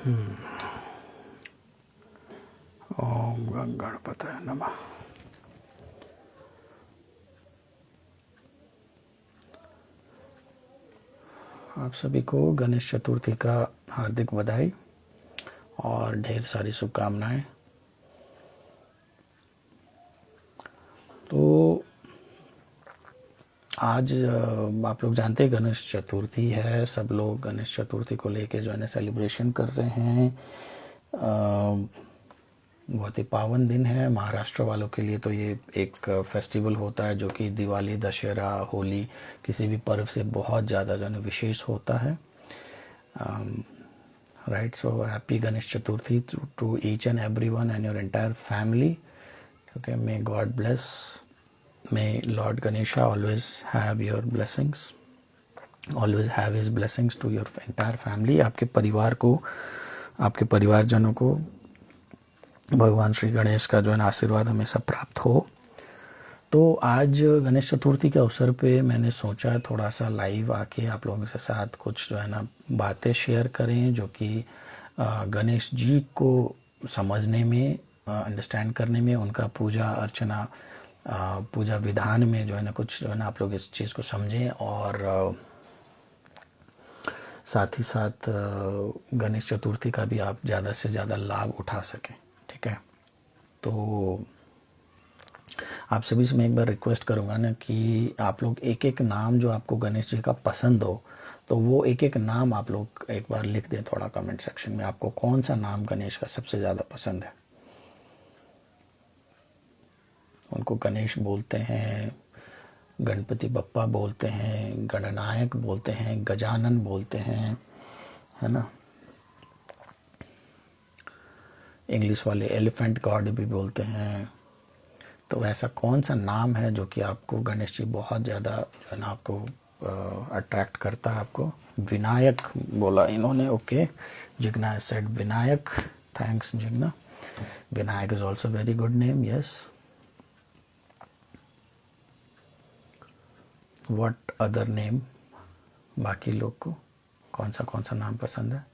ओम गणपतये नमः। आप सभी को गणेश चतुर्थी का हार्दिक बधाई और ढेर सारी शुभकामनाएं। तो आज आप लोग जानते हैं गणेश चतुर्थी है। सब लोग गणेश चतुर्थी को लेके जो है ना सेलिब्रेशन कर रहे हैं। बहुत ही पावन दिन है। महाराष्ट्र वालों के लिए तो ये एक फेस्टिवल होता है जो कि दिवाली, दशहरा, होली किसी भी पर्व से बहुत ज़्यादा जो है विशेष होता है। Right, so happy Ganesh Chaturthi to each and every one and your entire family. Okay, may God bless, may Lord Ganesha always have your blessings, always have his blessings to your entire family. आपके परिवार को, आपके परिवारजनों को भगवान श्री गणेश का जो है ना आशीर्वाद हमेशा प्राप्त हो। तो आज गणेश चतुर्थी के अवसर पे मैंने सोचा थोड़ा सा लाइव आके आप लोगों के साथ कुछ जो है ना बातें शेयर करें जो कि गणेश जी को समझने में, अंडरस्टैंड करने में, उनका पूजा अर्चना, पूजा विधान में जो है ना कुछ जो है ना आप लोग इस चीज़ को समझें और साथ ही साथ गणेश चतुर्थी का भी आप ज़्यादा से ज़्यादा लाभ उठा सकें। ठीक है, तो आप सभी से मैं एक बार रिक्वेस्ट करूंगा ना कि आप लोग एक एक नाम जो आपको गणेश जी का पसंद हो, तो वो एक एक नाम आप लोग एक बार लिख दें थोड़ा कमेंट सेक्शन में। आपको कौन सा नाम गणेश का सबसे ज़्यादा पसंद है? उनको गणेश बोलते हैं, गणपति बप्पा बोलते हैं, गणनायक बोलते हैं, गजानन बोलते हैं, है ना। इंग्लिश वाले एलिफेंट गॉड भी बोलते हैं। तो ऐसा कौन सा नाम है जो कि आपको गणेश जी बहुत ज़्यादा जो है ना आपको अट्रैक्ट करता है? आपको विनायक बोला इन्होंने। Okay, Jigna said Vinayak. Thanks Jigna. Vinayak is also very good name. Yes, what other name? बाकी लोग को कौन सा नाम पसंद है?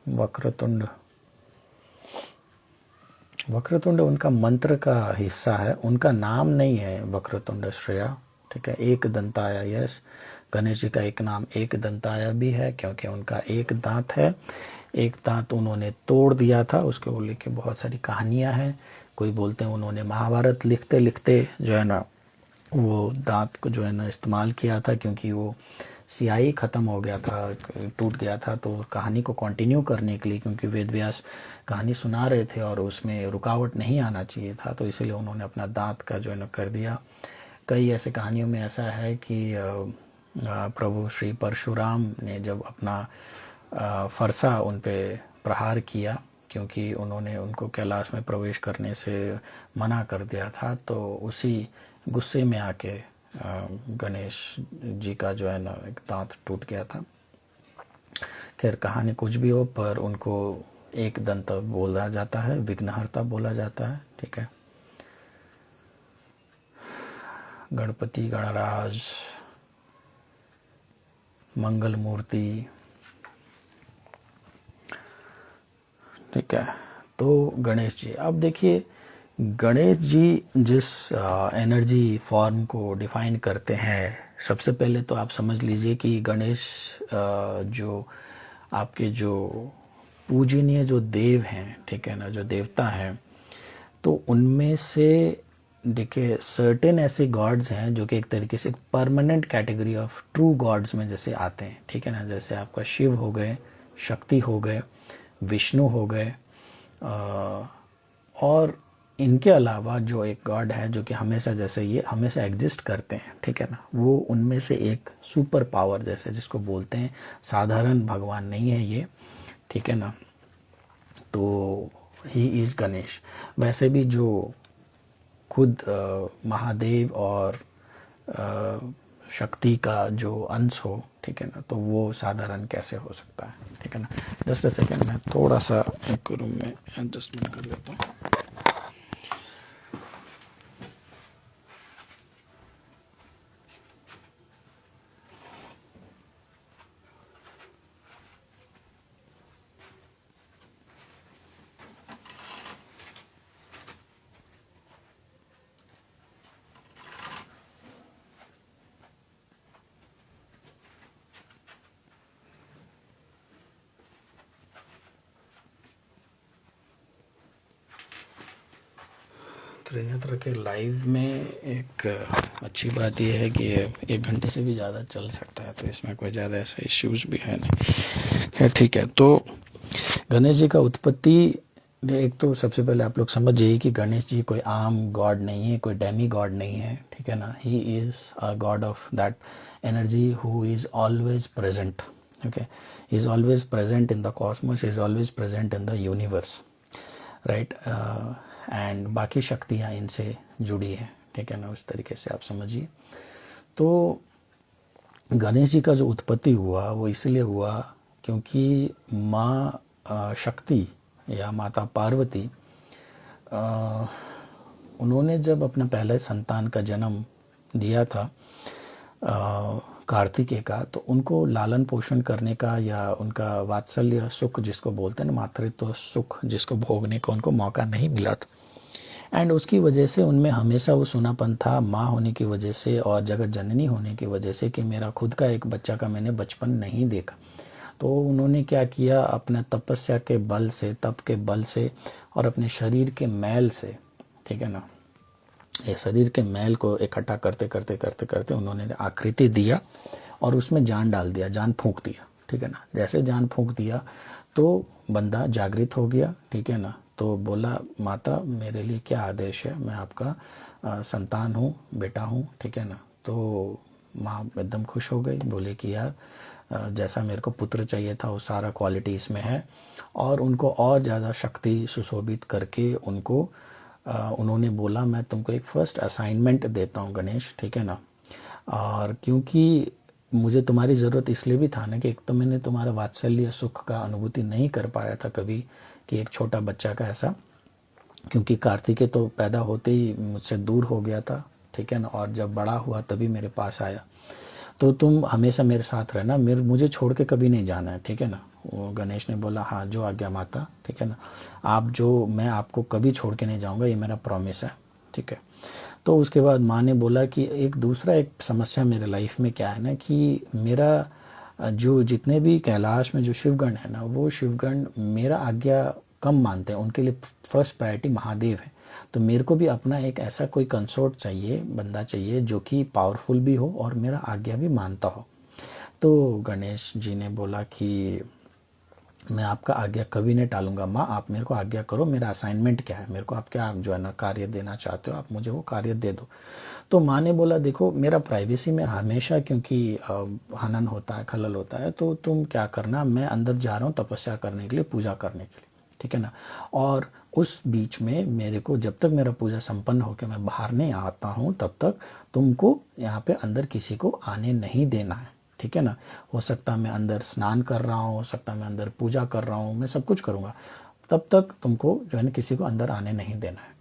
वक्रतुंड। वक्रतुंड उनका मंत्र का हिस्सा है, उनका नाम नहीं है वक्रतुंड श्रेया। ठीक है, एक दंताया। यस, गणेश जी का एक नाम एक दंताया भी है क्योंकि उनका एक दांत है। एक दांत उन्होंने तोड़ दिया था, उसके वो लेके बहुत सारी कहानियां हैं। कोई बोलते हैं उन्होंने महाभारत लिखते लिखते जो है ना वो दांत को जो है ना इस्तेमाल किया था क्योंकि वो सियाही ख़त्म हो गया था, टूट गया था। तो कहानी को कंटिन्यू करने के लिए, क्योंकि वेद व्यास कहानी सुना रहे थे और उसमें रुकावट नहीं आना चाहिए था, तो इसलिए उन्होंने अपना दांत का जो है ना कर दिया। कई ऐसे कहानियों में ऐसा है कि प्रभु श्री परशुराम ने जब अपना फरसा उन पे प्रहार किया क्योंकि उन्होंने उनको कैलाश में प्रवेश करने से मना कर दिया था, तो उसी गुस्से में आके गणेश जी का जो है ना एक दांत टूट गया था। खैर, कहानी कुछ भी हो, पर उनको एक दंत बोला जाता है, विघ्नहर्ता बोला जाता है। ठीक है, गणपति गणराज, मंगल मूर्ति। ठीक है, तो गणेश जी, अब देखिए गणेश जी जिस एनर्जी फॉर्म को डिफाइन करते हैं, सबसे पहले तो आप समझ लीजिए कि गणेश जो आपके जो पूजनीय जो देव हैं, ठीक है ना, जो देवता हैं, तो उनमें से देखिए सर्टेन ऐसे गॉड्स हैं जो कि एक तरीके से permanent category of true gods में जैसे आते हैं। ठीक है ना, जैसे आपका शिव हो गए, शक्ति हो गए, विष्णु हो गए, और इनके अलावा जो एक गॉड है जो कि हमेशा जैसे ये हमेशा एग्जिस्ट करते हैं, ठीक है ना, वो उनमें से एक सुपर पावर जैसे जिसको बोलते हैं, साधारण भगवान नहीं है ये। ठीक है ना, तो ही इज़ गणेश। वैसे भी जो खुद महादेव और शक्ति का जो अंश हो, ठीक है ना, तो वो साधारण कैसे हो सकता है, ठीक है ना। जस्ट अ सेकेंड, मैं थोड़ा सा एक रूम में एडजस्टमेंट कर लेता हूँ। त्रिनेत्र के लाइव में एक अच्छी बात यह है कि 1 घंटे से भी ज़्यादा चल सकता है, तो इसमें कोई ज़्यादा ऐसा इश्यूज भी है नहीं। है ठीक है। तो गणेश जी का उत्पत्ति, एक तो सबसे पहले आप लोग समझ जाइए कि गणेश जी कोई आम गॉड नहीं है, कोई डेमी गॉड नहीं है, ठीक है ना। He is a God of that energy who is always present. Okay, he is always present in the Cosmos, is always present in the universe, right. And बाकी शक्तियाँ इनसे जुड़ी हैं, ठीक है ना, उस तरीके से आप समझिए। तो गणेश जी का जो उत्पत्ति हुआ वो इसलिए हुआ क्योंकि माँ शक्ति या माता पार्वती, उन्होंने जब अपना पहले संतान का जन्म दिया था कार्तिकेय का, तो उनको लालन पोषण करने का या उनका वात्सल्य सुख जिसको बोलते हैं ना, मातृत्व सुख जिसको भोगने का उनको मौका नहीं मिला था। एंड उसकी वजह से उनमें हमेशा वो सुनापन था, माँ होने की वजह से और जगत जननी होने की वजह से, कि मेरा खुद का एक बच्चा का मैंने बचपन नहीं देखा। तो उन्होंने क्या किया, अपने तपस्या के बल से, तप के बल से और अपने शरीर के मैल से, ठीक है ना, ये शरीर के मैल को इकट्ठा करते करते करते करते उन्होंने आकृति दिया और उसमें जान डाल दिया, जान फूंक दिया, ठीक है ना। जैसे जान फूंक दिया तो बंदा जागृत हो गया, ठीक है ना। तो बोला, माता मेरे लिए क्या आदेश है, मैं आपका संतान हूँ, बेटा हूँ, ठीक है ना। तो माँ एकदम खुश हो गई, बोले कि यार जैसा मेरे को पुत्र चाहिए था वो सारा क्वालिटी इसमें है। और उनको और ज़्यादा शक्ति सुशोभित करके उनको उन्होंने बोला, मैं तुमको एक फर्स्ट असाइनमेंट देता हूँ गणेश, ठीक है ना। और क्योंकि मुझे तुम्हारी ज़रूरत इसलिए भी था ना कि एक तो मैंने तुम्हारा वात्सल्य सुख का अनुभूति नहीं कर पाया था कभी, कि एक छोटा बच्चा का ऐसा, क्योंकि कार्तिकेय तो पैदा होते ही मुझसे दूर हो गया था, ठीक है ना। और जब बड़ा हुआ तभी मेरे पास आया, तो तुम हमेशा मेरे साथ रहना, मुझे छोड़ के कभी नहीं जाना है, ठीक है ना। वो गणेश ने बोला, हाँ जो आज्ञा माता, ठीक है ना, आप जो, मैं आपको कभी छोड़ के नहीं जाऊंगा, ये मेरा प्रॉमिस है, ठीक है। तो उसके बाद माँ ने बोला कि एक समस्या मेरे लाइफ में क्या है ना, कि मेरा जो जितने भी कैलाश में जो शिवगण है ना, वो शिवगण मेरा आज्ञा कम मानते हैं, उनके लिए फर्स्ट प्रायोरिटी महादेव है। तो मेरे को भी अपना एक ऐसा कोई कंसोर्ट चाहिए, बंदा चाहिए जो कि पावरफुल भी हो और मेरा आज्ञा भी मानता हो। तो गणेश जी ने बोला कि मैं आपका आज्ञा कभी नहीं टालूंगा माँ, आप मेरे को आज्ञा करो, मेरा असाइनमेंट क्या है, मेरे को आप क्या जो है ना कार्य देना चाहते हो, आप मुझे वो कार्य दे दो। तो माँ ने बोला, देखो मेरा प्राइवेसी में हमेशा क्योंकि हनन होता है, खलल होता है, तो तुम क्या करना, मैं अंदर जा रहा हूँ तपस्या करने के लिए, पूजा करने के लिए, ठीक है ना। और उस बीच में मेरे को, जब तक मेरा पूजा संपन्न होकर मैं बाहर नहीं आता हूँ, तब तक तुमको यहाँ पे अंदर किसी को आने नहीं देना है, ठीक है ना। हो सकता मैं अंदर स्नान कर रहा हूँ, हो सकता मैं अंदर पूजा कर रहा हूँ, मैं सब कुछ करूँगा, तब तक तुमको जो है ना किसी को अंदर आने नहीं देना है।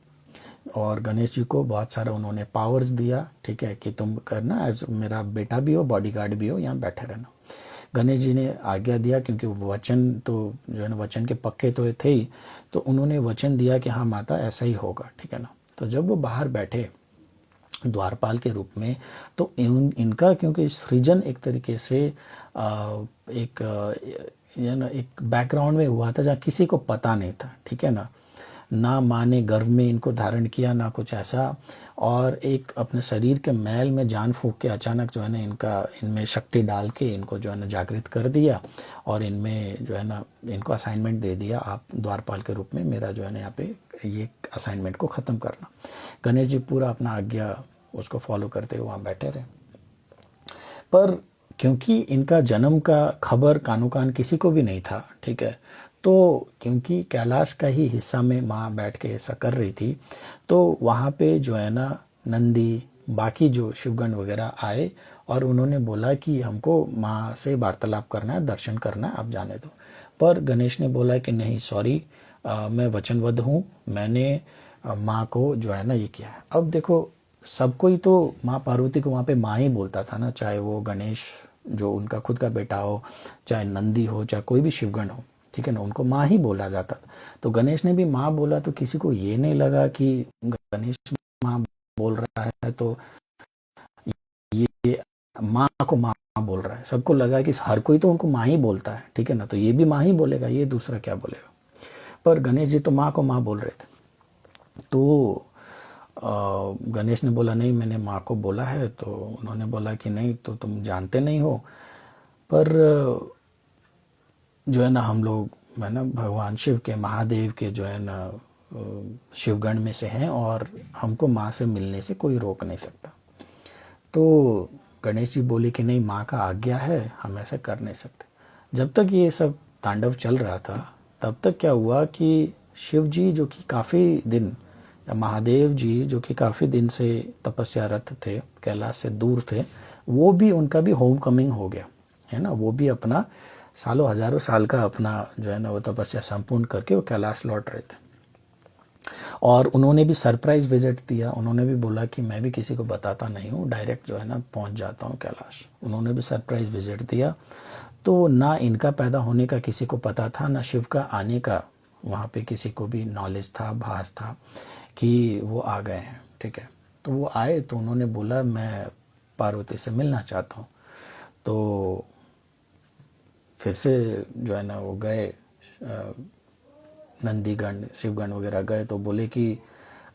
और गणेश जी को बहुत सारा उन्होंने पावर्स दिया, ठीक है, कि तुम करना, एज मेरा बेटा भी हो, बॉडीगार्ड भी हो, यहाँ बैठे रहना। गणेश जी ने आज्ञा दिया, क्योंकि वचन तो जो है ना, वचन के पक्के तो थे ही, तो उन्होंने वचन दिया कि हाँ माता ऐसा ही होगा, ठीक है ना। तो जब वो बाहर बैठे द्वारपाल के रूप में, तो इनका क्योंकि सृजन एक तरीके से एक ना एक बैकग्राउंड में हुआ था जहाँ किसी को पता नहीं था, ठीक है ना माँ ने गर्भ में इनको धारण किया, ना कुछ ऐसा। और एक अपने शरीर के मैल में जान फूंक के अचानक जो है ना इनमें शक्ति डाल के इनको जो है ना जागृत कर दिया, और इनमें जो है ना इनको असाइनमेंट दे दिया, आप द्वारपाल के रूप में मेरा जो है ना यहाँ पे ये असाइनमेंट को ख़त्म करना। गणेश जी पूरा अपना आज्ञा उसको फॉलो करते हुए वहाँ बैठे रहे। पर क्योंकि इनका जन्म का खबर कानो कान किसी को भी नहीं था, ठीक है, तो क्योंकि कैलाश का ही हिस्सा में माँ बैठ के ऐसा कर रही थी, तो वहाँ पे जो है ना नंदी, बाकी जो शिवगण वगैरह आए और उन्होंने बोला कि हमको माँ से वार्तालाप करना है, दर्शन करना है, आप जाने दो। पर गणेश ने बोला कि नहीं, सॉरी, मैं वचनबद्ध हूँ, मैंने माँ को जो है ना ये किया है। अब देखो, सबको ही तो माँ पार्वती को वहाँ पे माँ ही बोलता था ना, चाहे वो गणेश जो उनका खुद का बेटा हो, चाहे नंदी हो, चाहे कोई भी शिवगण हो, ठीक है ना, उनको माँ ही बोला जाता था। तो गणेश ने भी माँ बोला तो किसी को ये नहीं लगा कि गणेश माँ बोल रहा है तो ये माँ को माँ बोल रहा है। सबको लगा कि हर कोई तो उनको माँ ही बोलता है, ठीक है ना, तो ये भी माँ ही बोलेगा, ये दूसरा क्या बोलेगा। पर गणेश जी तो माँ को माँ बोल रहे थे। तो गणेश ने बोला नहीं, मैंने माँ को बोला है। तो उन्होंने बोला कि नहीं, तो तुम जानते नहीं हो, पर जो है ना हम लोग है ना भगवान शिव के, महादेव के जो है ना शिवगण में से हैं और हमको माँ से मिलने से कोई रोक नहीं सकता। तो गणेश जी बोले कि नहीं, माँ का आज्ञा है, हम ऐसा कर नहीं सकते। जब तक ये सब तांडव चल रहा था तब तक क्या हुआ कि शिव जी जो कि काफ़ी दिन, या महादेव जी जो कि काफ़ी दिन से तपस्यारत थे, कैलाश से दूर थे, वो भी, उनका भी होम कमिंग हो गया है ना। वो भी अपना सालों हजारों साल का अपना जो है ना वो तपस्या संपूर्ण करके वो कैलाश लौट रहे थे। और उन्होंने भी सरप्राइज विजिट दिया। उन्होंने भी बोला कि मैं भी किसी को बताता नहीं हूँ, डायरेक्ट जो है ना पहुँच जाता हूँ कैलाश। उन्होंने भी सरप्राइज विजिट दिया। तो ना इनका पैदा होने का किसी को पता था, ना शिव का आने का वहाँ पे किसी को भी नॉलेज था, भास था कि वो आ गए हैं, ठीक है। तो वो आए तो उन्होंने बोला मैं पार्वती से मिलना चाहता हूँ। तो फिर से जो है ना वो गए, नंदीगण शिवगण वगैरह गए तो बोले कि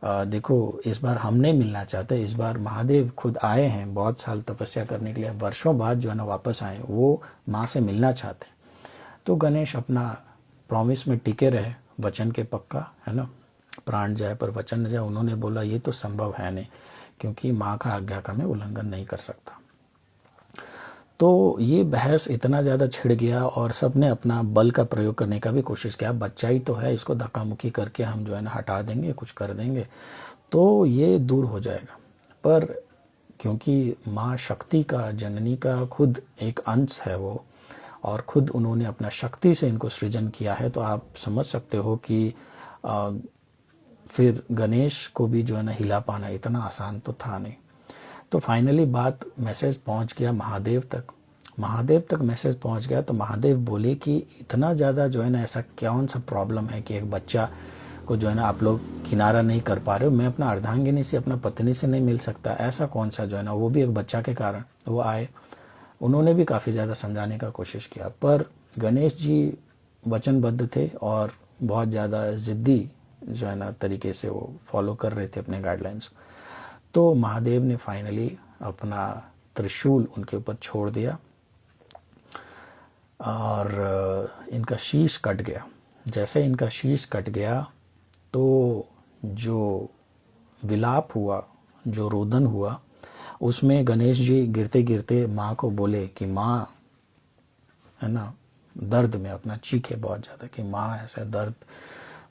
देखो, इस बार हम नहीं मिलना चाहते, इस बार महादेव खुद आए हैं, बहुत साल तपस्या करने के लिए, वर्षों बाद जो है ना वापस आए, वो माँ से मिलना चाहते हैं। तो गणेश अपना प्रॉमिस में टिके रहे, वचन के पक्का है ना, प्राण जाए पर वचन न जाए। उन्होंने बोला ये तो संभव है नहीं, क्योंकि माँ का आज्ञा का मैं उल्लंघन नहीं कर सकता। तो ये बहस इतना ज़्यादा छिड़ गया और सब ने अपना बल का प्रयोग करने का भी कोशिश किया। बच्चा ही तो है, इसको धक्का मुक्की करके हम जो है ना हटा देंगे, कुछ कर देंगे तो ये दूर हो जाएगा। पर क्योंकि माँ शक्ति का, जननी का खुद एक अंश है वो, और खुद उन्होंने अपना शक्ति से इनको सृजन किया है, तो आप समझ सकते हो कि फिर गणेश को भी जो है ना हिला पाना इतना आसान तो था नहीं। तो फाइनली बात, मैसेज पहुंच गया महादेव तक। महादेव तक मैसेज पहुंच गया तो महादेव बोले कि इतना ज़्यादा जो है ना ऐसा कौन सा प्रॉब्लम है कि एक बच्चा को जो है ना आप लोग किनारा नहीं कर पा रहे हो। मैं अपना अर्धांगिनी से, अपना पत्नी से नहीं मिल सकता, ऐसा कौन सा जो है ना, वो भी एक बच्चा के कारण। वो आए, उन्होंने भी काफ़ी ज़्यादा समझाने का कोशिश किया, पर गणेश जी वचनबद्ध थे और बहुत ज़्यादा ज़िद्दी जो है ना तरीके से वो फॉलो कर रहे थे अपने गाइडलाइंस। तो महादेव ने फाइनली अपना त्रिशूल उनके ऊपर छोड़ दिया और इनका शीश कट गया। जैसे इनका शीश कट गया तो जो विलाप हुआ, जो रोदन हुआ, उसमें गणेश जी गिरते गिरते माँ को बोले कि माँ, है ना, दर्द में अपना चीखे बहुत ज़्यादा कि माँ ऐसा दर्द,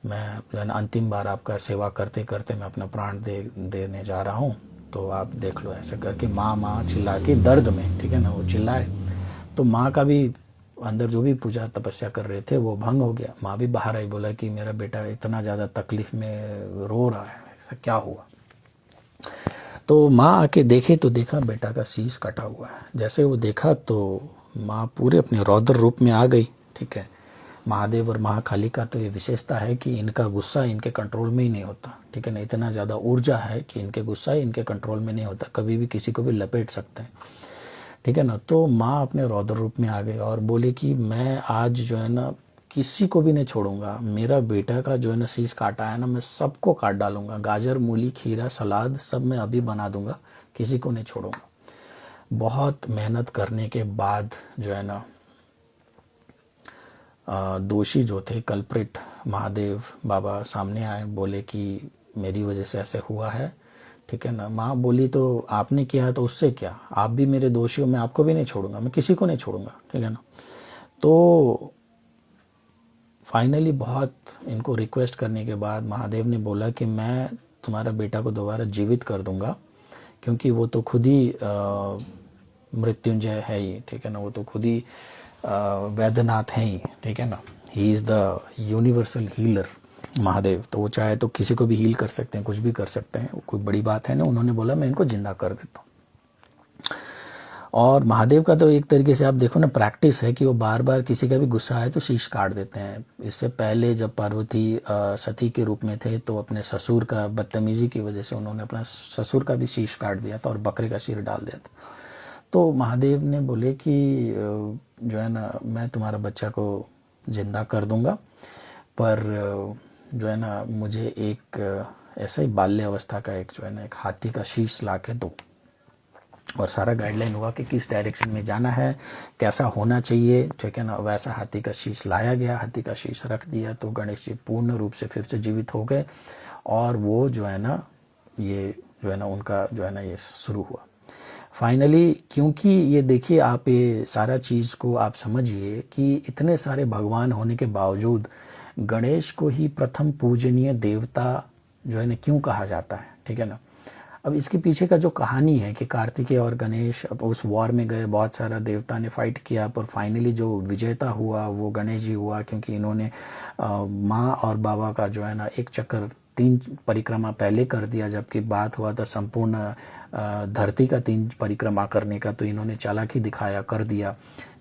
मैं जो है ना अंतिम बार आपका सेवा करते करते मैं अपना प्राण देने जा रहा हूँ, तो आप देख लो। ऐसा करके माँ माँ चिल्ला के दर्द में, ठीक है ना, वो चिल्लाए। तो माँ का भी अंदर जो भी पूजा तपस्या कर रहे थे वो भंग हो गया। माँ भी बाहर आई, बोला कि मेरा बेटा इतना ज़्यादा तकलीफ में रो रहा है, ऐसा क्या हुआ। तो माँ आके देखे तो देखा बेटा का शीश कटा हुआ है। जैसे वो देखा तो माँ पूरे अपने रौद्र रूप में आ गई, ठीक है। महादेव और महाकाली का तो ये विशेषता है कि इनका गुस्सा इनके कंट्रोल में ही नहीं होता, ठीक है ना। इतना ज़्यादा ऊर्जा है कि इनके गुस्सा ही इनके कंट्रोल में नहीं होता, कभी भी किसी को भी लपेट सकते हैं, ठीक है ना। तो माँ अपने रौद्र रूप में आ गई और बोली कि मैं आज जो है ना किसी को भी नहीं छोड़ूंगा, मेरा बेटा का जो है ना शीश काटा है ना, मैं सबको काट डालूंगा, गाजर मूली खीरा सलाद सब मैं अभी बना दूंगा, किसी को नहीं छोड़ूंगा। बहुत मेहनत करने के बाद जो है ना दोषी जो थे, कल्प्रिट, महादेव बाबा सामने आए, बोले कि मेरी वजह से ऐसे हुआ है, ठीक है ना। माँ बोली तो आपने किया है तो उससे क्या, आप भी मेरे दोषी हो, मैं आपको भी नहीं छोड़ूंगा, मैं किसी को नहीं छोड़ूंगा, ठीक है ना। तो फाइनली बहुत इनको रिक्वेस्ट करने के बाद महादेव ने बोला कि मैं तुम्हारा बेटा को दोबारा जीवित कर दूंगा, क्योंकि वो तो खुद ही मृत्युंजय है ही, ठीक है ना, वो तो खुद ही वैद्यनाथ है ही, ठीक है ना, he is the universal healer Mahadev. तो वो चाहे तो किसी को भी हील कर सकते हैं, कुछ भी कर सकते हैं, कोई बड़ी बात है ना। उन्होंने बोला मैं इनको जिंदा कर देता हूँ। और महादेव का तो एक तरीके से आप देखो ना प्रैक्टिस है कि वो बार बार किसी का भी गुस्सा आए तो शीश काट देते हैं। इससे पहले जब पार्वती सती के रूप में थे तो अपने ससुर का बदतमीजी की वजह से उन्होंने अपना ससुर का भी शीश काट दिया था और बकरे का सिर डाल दिया था। तो महादेव ने बोले कि जो है ना मैं तुम्हारा बच्चा को जिंदा कर दूंगा, पर जो है ना मुझे एक ऐसा ही बाल्य अवस्था का एक जो है ना एक हाथी का शीश ला के दो। और सारा गाइडलाइन हुआ कि किस डायरेक्शन में जाना है, कैसा होना चाहिए, ठीक है ना। वैसा हाथी का शीश लाया गया, हाथी का शीश रख दिया तो गणेश जी पूर्ण रूप से फिर से जीवित हो गए। और वो जो है ना ये जो है ना उनका जो है ना ये शुरू हुआ फाइनली। क्योंकि ये देखिए आप ये सारा चीज़ को आप समझिए कि इतने सारे भगवान होने के बावजूद गणेश को ही प्रथम पूजनीय देवता जो है ना क्यों कहा जाता है, ठीक है ना। अब इसके पीछे का जो कहानी है कि कार्तिकेय और गणेश अब उस वॉर में गए, बहुत सारा देवता ने फाइट किया, पर फाइनली जो विजेता हुआ वो गणेश जी हुआ, क्योंकि इन्होंने माँ और बाबा का जो है ना एक चक्कर 3 परिक्रमा पहले कर दिया, जबकि बात हुआ था संपूर्ण धरती का 3 परिक्रमा करने का। तो इन्होंने चालाकी दिखाया, कर दिया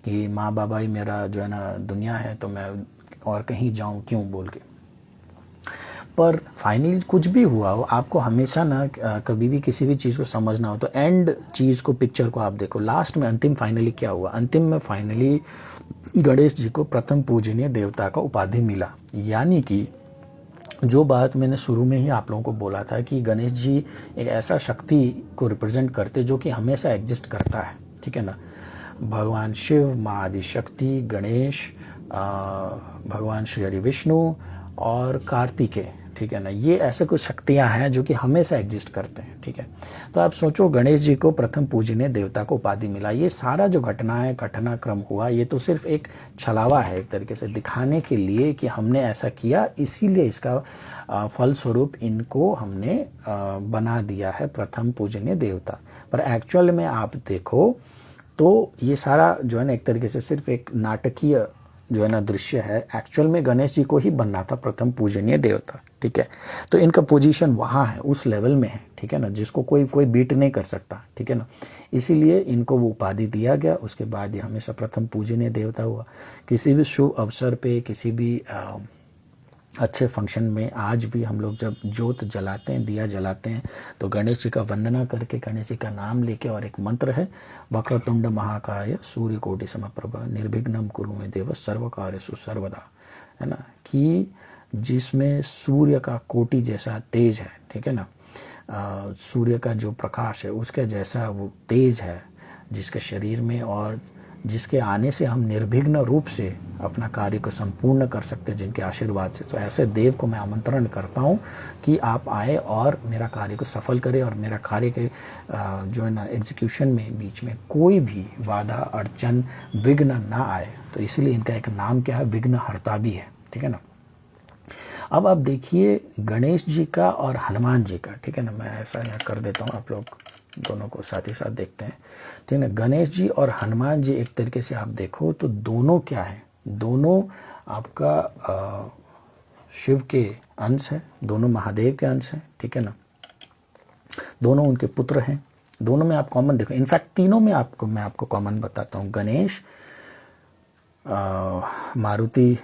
कि माँ बाबा ही मेरा जो है ना दुनिया है, तो मैं और कहीं जाऊँ क्यों बोल के। पर फाइनली कुछ भी हुआ हो, आपको हमेशा ना कभी भी किसी भी चीज़ को समझना हो तो एंड चीज़ को, पिक्चर को आप देखो। लास्ट में अंतिम फाइनली क्या हुआ, अंतिम में फाइनली गणेश जी को प्रथम पूजनीय देवता का उपाधि मिला। यानी कि जो बात मैंने शुरू में ही आप लोगों को बोला था कि गणेश जी एक ऐसा शक्ति को रिप्रेजेंट करते जो कि हमेशा एग्जिस्ट करता है, ठीक है ना। भगवान शिव, माँ आदि शक्ति, गणेश, भगवान श्री हरि विष्णु और कार्तिकेय, ठीक है ना, ये ऐसे कुछ शक्तियां हैं जो कि हमेशा एग्जिस्ट करते हैं, ठीक है। तो आप सोचो गणेश जी को प्रथम पूजनीय देवता को उपाधि मिला। ये सारा जो घटनाक्रम हुआ ये तो सिर्फ एक छलावा है, एक तरीके से दिखाने के लिए कि हमने ऐसा किया, इसीलिए इसका फलस्वरूप इनको हमने बना दिया है प्रथम पूजनीय देवता। पर एक्चुअल में आप देखो तो ये सारा जो है ना एक तरीके से सिर्फ एक नाटकीय जो है ना दृश्य है। एक्चुअल में गणेश जी को ही बनना था प्रथम पूजनीय देवता, ठीक है। तो इनका पोजीशन वहाँ है, उस लेवल में है, ठीक है ना, जिसको कोई बीट नहीं कर सकता, ठीक है ना। इसीलिए इनको वो उपाधि दिया गया। उसके बाद ये हमेशा प्रथम पूजनीय देवता हुआ। किसी भी शुभ अवसर पे, किसी भी अच्छे फंक्शन में आज भी हम लोग जब जोत जलाते हैं, दिया जलाते हैं, तो गणेश जी का वंदना करके, गणेश जी का नाम लेके, और एक मंत्र है वक्रतुंड महाकाय सूर्यकोटि समप्रभ निर्विघ्नं कुरु मे देव सर्वकार्येषु सर्वदा, है ना, कि जिसमें सूर्य का कोटि जैसा तेज है, ठीक है ना, सूर्य का जो प्रकाश है उसके जैसा वो तेज है जिसके शरीर में, और जिसके आने से हम निर्विघ्न रूप से अपना कार्य को संपूर्ण कर सकते हैं जिनके आशीर्वाद से। तो ऐसे देव को मैं आमंत्रण करता हूँ कि आप आए और मेरा कार्य को सफल करें, और मेरा कार्य के जो है ना एग्जीक्यूशन में बीच में कोई भी बाधा अड़चन विघ्न ना आए। तो इसीलिए इनका एक नाम क्या है, विघ्नहर्ता भी है, ठीक है ना। अब आप देखिए गणेश जी का और हनुमान जी का, ठीक है ना, मैं ऐसा यहाँ कर देता हूँ, आप लोग दोनों को साथ ही साथ देखते हैं, ठीक है ना। गणेश जी और हनुमान जी एक तरीके से आप देखो तो दोनों क्या है, दोनों आपका शिव के अंश है, दोनों महादेव के अंश हैं, ठीक है ना। दोनों उनके पुत्र हैं, दोनों में आप कॉमन देखो। इनफैक्ट तीनों में मैं आपको कॉमन बताता हूँ। गणेश, मारुति,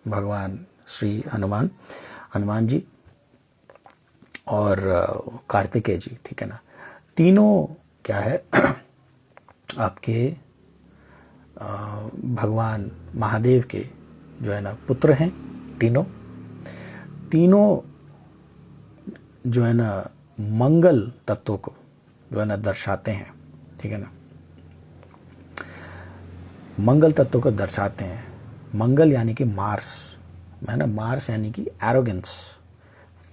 भगवान श्री हनुमान जी और कार्तिकेय जी, ठीक है ना, तीनों क्या है आपके भगवान महादेव के जो है ना पुत्र हैं। तीनों जो है ना मंगल तत्व को जो है ना दर्शाते हैं, ठीक है ना, मंगल तत्व को दर्शाते हैं। मंगल यानी कि मार्स, है ना, मार्स यानी कि एरोगेंस,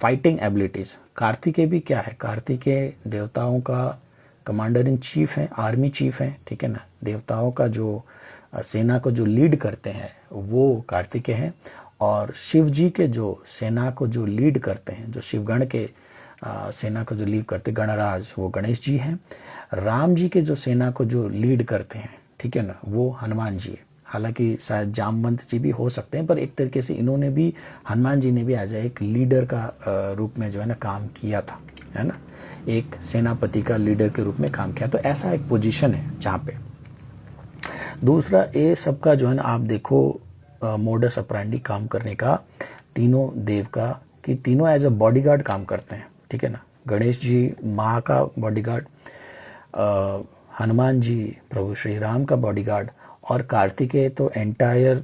फाइटिंग एबिलिटीज। कार्तिकेय भी क्या है, कार्तिकेय देवताओं का कमांडर इन चीफ है, आर्मी चीफ है, ठीक है ना, देवताओं का जो सेना को जो लीड करते हैं वो कार्तिकेय हैं। और शिव जी के जो सेना को जो लीड करते हैं, जो शिवगण के सेना को जो लीड करते गणराज वो गणेश जी हैं। राम जी के जो सेना को जो लीड करते हैं, ठीक है ना, वो हनुमान जी है। हालांकि शायद जामवंत जी भी हो सकते हैं, पर एक तरीके से इन्होंने भी, हनुमान जी ने भी एज एक लीडर का रूप में जो है ना काम किया था, है ना, एक सेनापति का लीडर के रूप में काम किया। तो ऐसा एक पोजीशन है जहाँ पे। दूसरा ये सबका जो है ना आप देखो मोडस ऑपरेंडी काम करने का तीनों देव का, कि तीनों एज अ बॉडीगार्ड काम करते हैं, ठीक है ना। गणेश जी माँ का बॉडीगार्ड, हनुमान जी प्रभु श्री राम का बॉडीगार्ड, और कार्तिकेय तो एंटायर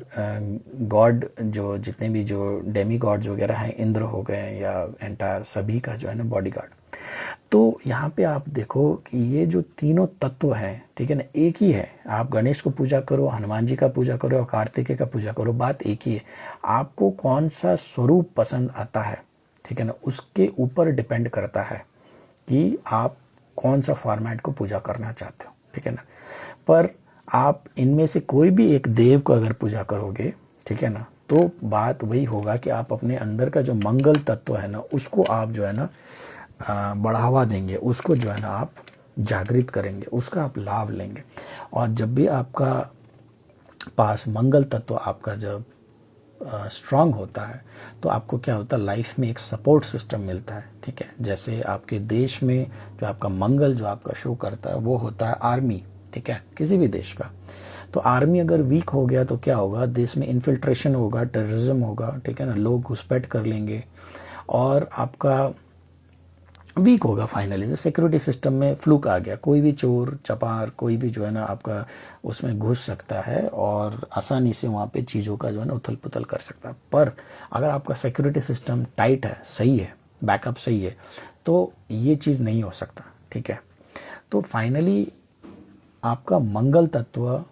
गॉड, जो जितने भी जो डेमी गॉड्स वगैरह हैं, इंद्र हो गए या एंटायर सभी का जो है ना बॉडीगार्ड। तो यहाँ पे आप देखो कि ये जो तीनों तत्व हैं, ठीक है ना, एक ही है। आप गणेश को पूजा करो, हनुमान जी का पूजा करो और कार्तिकेय का पूजा करो, बात एक ही है। आपको कौन सा स्वरूप पसंद आता है, ठीक है ना, उसके ऊपर डिपेंड करता है कि आप कौन सा फॉर्मेट को पूजा करना चाहते हो, ठीक है ना। पर आप इनमें से कोई भी एक देव को अगर पूजा करोगे, ठीक है ना, तो बात वही होगा कि आप अपने अंदर का जो मंगल तत्व है ना उसको आप जो है ना बढ़ावा देंगे, उसको जो है ना आप जागृत करेंगे, उसका आप लाभ लेंगे। और जब भी आपका पास मंगल तत्व आपका जब स्ट्रांग होता है तो आपको क्या होता है, लाइफ में एक सपोर्ट सिस्टम मिलता है, ठीक है। जैसे आपके देश में जो आपका मंगल जो आपका शो करता है वो होता है आर्मी, ठीक है, किसी भी देश का। तो आर्मी अगर वीक हो गया तो क्या होगा, देश में इन्फिल्ट्रेशन होगा, टेररिज्म होगा, ठीक है ना, लोग घुसपैठ कर लेंगे और आपका वीक होगा। फाइनली जो सिक्योरिटी सिस्टम में फ्लूक आ गया, कोई भी चोर चपार कोई भी जो है ना आपका उसमें घुस सकता है और आसानी से वहाँ पे चीज़ों का जो है ना उथल पुथल कर सकता है। पर अगर आपका सिक्योरिटी सिस्टम टाइट है, सही है, बैकअप सही है, तो ये चीज़ नहीं हो सकता, ठीक है। तो फाइनली आपका मंगल तत्व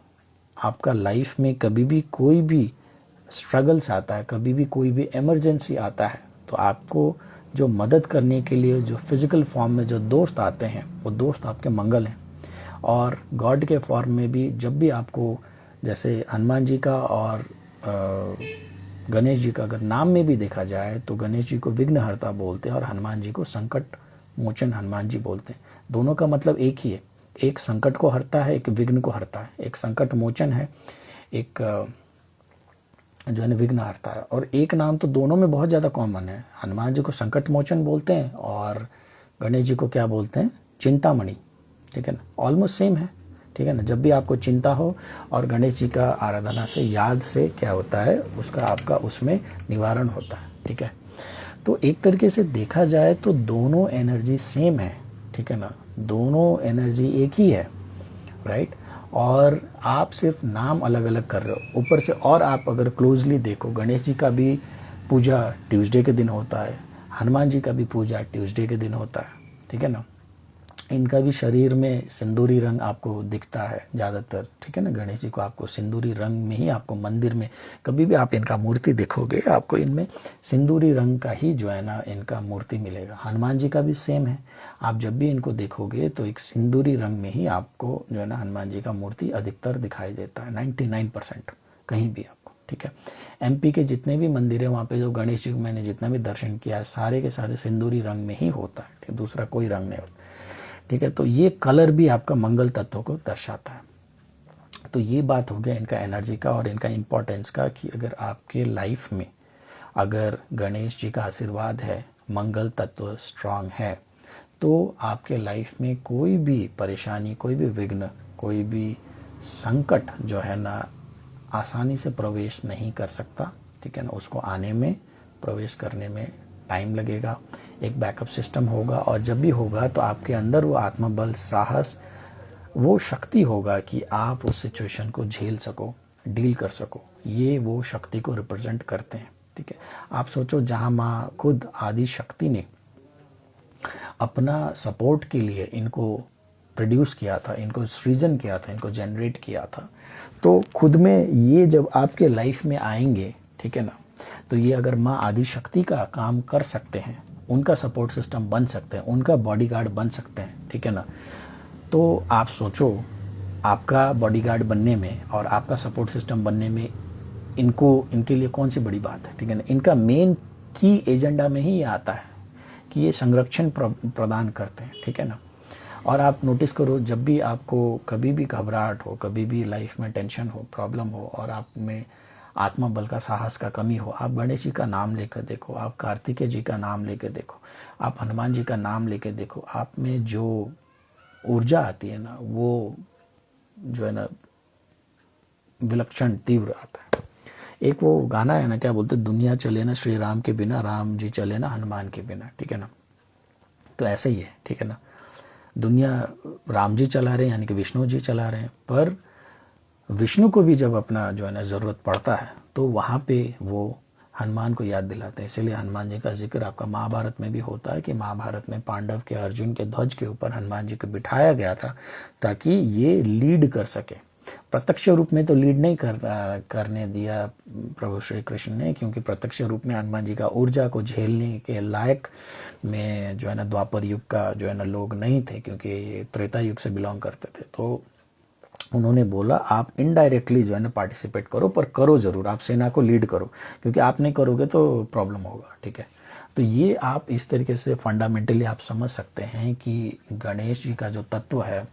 आपका लाइफ में कभी भी कोई भी स्ट्रगल्स आता है, कभी भी कोई भी इमरजेंसी आता है, तो आपको जो मदद करने के लिए जो फिजिकल फॉर्म में जो दोस्त आते हैं वो दोस्त आपके मंगल हैं। और गॉड के फॉर्म में भी जब भी आपको, जैसे हनुमान जी का और गणेश जी का अगर नाम में भी देखा जाए तो गणेश जी को विघ्नहर्ता बोलते हैं और हनुमान जी को संकट मोचन हनुमान जी बोलते हैं। दोनों का मतलब एक ही है, एक संकट को हरता है, एक विघ्न को हरता है। एक संकट मोचन है, एक जो है ना विघ्न हरता है। और एक नाम तो दोनों में बहुत ज़्यादा कॉमन है, हनुमान जी को संकट मोचन बोलते हैं और गणेश जी को क्या बोलते हैं, चिंतामणि, ठीक है ना, ऑलमोस्ट सेम है, ठीक है ना। जब भी आपको चिंता हो और गणेश जी का आराधना से याद से क्या होता है, उसका आपका उसमें निवारण होता है, ठीक है। तो एक तरीके से देखा जाए तो दोनों एनर्जी सेम है, ठीक है ना, दोनों एनर्जी एक ही है, राइट। और आप सिर्फ नाम अलग अलग कर रहे हो ऊपर से। और आप अगर क्लोजली देखो, गणेश जी का भी पूजा ट्यूसडे के दिन होता है, हनुमान जी का भी पूजा ट्यूसडे के दिन होता है, ठीक है ना। इनका भी शरीर में सिंदूरी रंग आपको दिखता है ज़्यादातर, ठीक है ना। गणेश जी को आपको सिंदूरी रंग में ही, आपको मंदिर में कभी भी आप इनका मूर्ति देखोगे आपको इनमें सिंदूरी रंग का ही जो है ना इनका मूर्ति मिलेगा। हनुमान जी का भी सेम है, आप जब भी इनको देखोगे तो एक सिंदूरी रंग में ही आपको जो है ना हनुमान जी का मूर्ति अधिकतर दिखाई देता है, 99% कहीं भी आपको, ठीक है। एमपी के जितने भी मंदिर है वहाँ पे जो गणेश जी को मैंने जितना भी दर्शन किया है सारे के सारे सिंदूरी रंग में ही होता है, ठीक है, दूसरा कोई रंग नहीं होता, ठीक है। तो ये कलर भी आपका मंगल तत्व को दर्शाता है। तो ये बात हो गया इनका एनर्जी का और इनका इम्पोर्टेंस का, कि अगर आपके लाइफ में अगर गणेश जी का आशीर्वाद है, मंगल तत्व स्ट्रांग है, तो आपके लाइफ में कोई भी परेशानी, कोई भी विघ्न, कोई भी संकट जो है ना आसानी से प्रवेश नहीं कर सकता, ठीक है ना। उसको आने में, प्रवेश करने में टाइम लगेगा, एक बैकअप सिस्टम होगा। और जब भी होगा तो आपके अंदर वो आत्मबल, साहस, वो शक्ति होगा कि आप उस सिचुएशन को झेल सको, डील कर सको। ये वो शक्ति को रिप्रेजेंट करते हैं, ठीक है। आप सोचो, जहाँ माँ खुद आदि शक्ति ने अपना सपोर्ट के लिए इनको प्रोड्यूस किया था, इनको सृजन किया था, इनको जनरेट किया था, तो खुद में ये जब आपके लाइफ में आएंगे, ठीक है ना, तो ये अगर माँ आदि शक्ति का काम कर सकते हैं, उनका सपोर्ट सिस्टम बन सकते हैं, उनका बॉडीगार्ड बन सकते हैं, ठीक है ना। तो आप सोचो, आपका बॉडीगार्ड बनने में और आपका सपोर्ट सिस्टम बनने में इनको, इनके लिए कौन सी बड़ी बात है, ठीक है ना। इनका मेन की एजेंडा में ही ये आता है कि ये संरक्षण प्रदान करते हैं, ठीक है ना। और आप नोटिस करो, जब भी आपको कभी भी घबराहट हो, कभी भी लाइफ में टेंशन हो, प्रॉब्लम हो और आप में आत्मबल का, साहस का कमी हो, आप गणेश जी का नाम लेकर देखो, आप कार्तिकेय जी का नाम लेकर देखो, आप हनुमान जी का नाम लेकर देखो, आप में जो ऊर्जा आती है ना, वो जो है ना विलक्षण तीव्र आता है। एक वो गाना है ना, क्या बोलते, दुनिया चले ना श्री राम के बिना, राम जी चले ना हनुमान के बिना, ठीक है ना। तो ऐसे ही है, ठीक है ना। दुनिया राम जी चला रहे हैं, यानी कि विष्णु जी चला रहे हैं, पर विष्णु को भी जब अपना जो है ना ज़रूरत पड़ता है तो वहाँ पे वो हनुमान को याद दिलाते हैं। इसलिए हनुमान जी का जिक्र आपका महाभारत में भी होता है कि महाभारत में पांडव के अर्जुन के ध्वज के ऊपर हनुमान जी को बिठाया गया था ताकि ये लीड कर सके। प्रत्यक्ष रूप में तो लीड नहीं करने दिया प्रभु श्री कृष्ण ने, क्योंकि प्रत्यक्ष रूप में हनुमान जी का ऊर्जा को झेलने के लायक में जो है ना द्वापर युग का जो है ना लोग नहीं थे, क्योंकि ये त्रेता युग से बिलोंग करते थे। तो उन्होंने बोला आप इनडायरेक्टली जो है ना पार्टिसिपेट करो, पर करो जरूर, आप सेना को लीड करो, क्योंकि आप नहीं करोगे तो प्रॉब्लम होगा, ठीक है। तो ये आप इस तरीके से फंडामेंटली आप समझ सकते हैं कि गणेश जी का जो तत्व है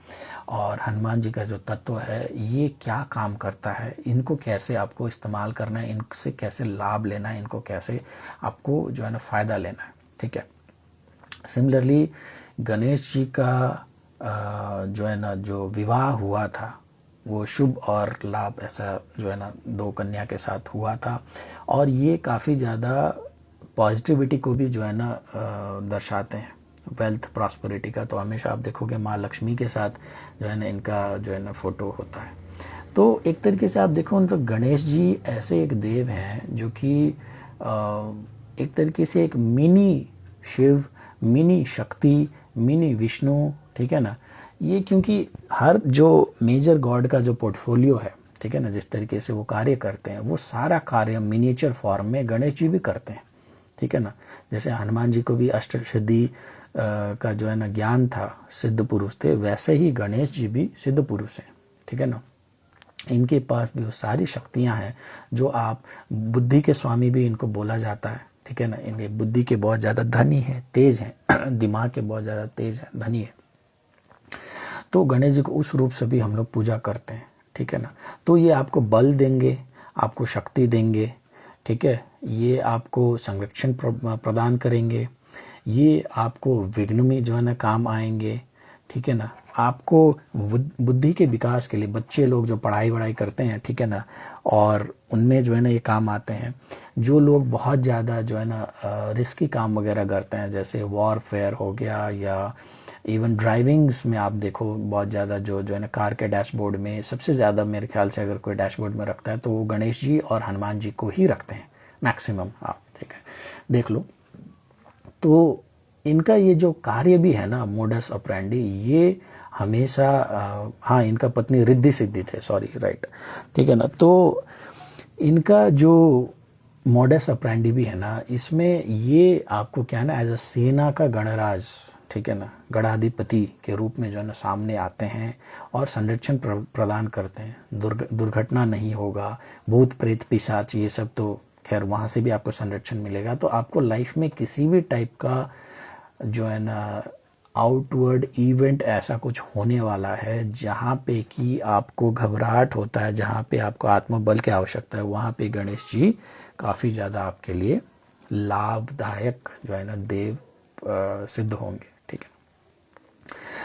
और हनुमान जी का जो तत्व है ये क्या काम करता है, इनको कैसे आपको इस्तेमाल करना है, इनसे कैसे लाभ लेना है, इनको कैसे आपको जो है ना फ़ायदा लेना है, ठीक है। सिमिलरली गणेश जी का जो है ना जो विवाह हुआ था वो शुभ और लाभ ऐसा जो है ना दो कन्या के साथ हुआ था, और ये काफ़ी ज़्यादा पॉजिटिविटी को भी जो है ना दर्शाते हैं, वेल्थ प्रॉस्पेरिटी का। तो हमेशा आप देखोगे माँ लक्ष्मी के साथ जो है ना इनका जो है ना फोटो होता है। तो एक तरीके से आप देखो तो गणेश जी ऐसे एक देव हैं जो कि एक तरीके से एक मिनी शिव, मिनी शक्ति, मिनी विष्णु, ठीक है ना। ये क्योंकि हर जो मेजर गॉड का जो पोर्टफोलियो है, ठीक है ना, जिस तरीके से वो कार्य करते हैं वो सारा कार्य मिनिएचर फॉर्म में गणेश जी भी करते हैं, ठीक है ना। जैसे हनुमान जी को भी अष्टसिद्धि का जो है ना ज्ञान था, सिद्ध पुरुष थे, वैसे ही गणेश जी भी सिद्ध पुरुष हैं, ठीक है ना। इनके पास भी वो सारी शक्तियां हैं जो आप बुद्धि के स्वामी भी इनको बोला जाता है, ठीक है ना। इनके बुद्धि के बहुत ज़्यादा धनी है, तेज हैं, दिमाग के बहुत ज़्यादा तेज है, धनी है। तो गणेश जी को उस रूप से भी हम लोग पूजा करते हैं, ठीक है ना। तो ये आपको बल देंगे, आपको शक्ति देंगे, ठीक है। ये आपको संरक्षण प्रदान करेंगे, ये आपको विघ्न में जो है ना काम आएंगे, ठीक है ना। आपको बुद्धि के विकास के लिए बच्चे लोग जो पढ़ाई करते हैं, ठीक है ना, और उनमें जो है ना ये काम आते हैं। जो लोग बहुत ज़्यादा जो है ना रिस्की काम वगैरह करते हैं, जैसे वॉरफेयर हो गया, या इवन ड्राइविंग्स में आप देखो बहुत ज़्यादा जो है ना कार के डैशबोर्ड में सबसे ज़्यादा मेरे ख्याल से अगर कोई डैशबोर्ड में रखता है तो वो गणेश जी और हनुमान जी को ही रखते हैं मैक्सिमम, आप ठीक है देख लो। तो इनका ये जो कार्य भी है ना, मोडस ऑपरेंडी, ये हमेशा हाँ इनका पत्नी रिद्धि सिद्धि थे, सॉरी राइट, ठीक है ना। तो इनका जो मोडस ऑपरेंडी भी है ना, इसमें ये आपको क्या है ना एज अ सेना का गणराज, ठीक है ना, गणाधिपति के रूप में जो है ना सामने आते हैं और संरक्षण प्रदान करते हैं। दुर्घटना नहीं होगा, भूत प्रेत पिशाच ये सब तो खैर वहाँ से भी आपको संरक्षण मिलेगा। तो आपको लाइफ में किसी भी टाइप का जो है ना आउटवर्ड इवेंट ऐसा कुछ होने वाला है जहाँ पे कि आपको घबराहट होता है, जहाँ पे आपको आत्मबल की आवश्यकता है, वहाँ पे गणेश जी काफ़ी ज़्यादा आपके लिए लाभदायक जो है ना देव सिद्ध होंगे, ठीक है।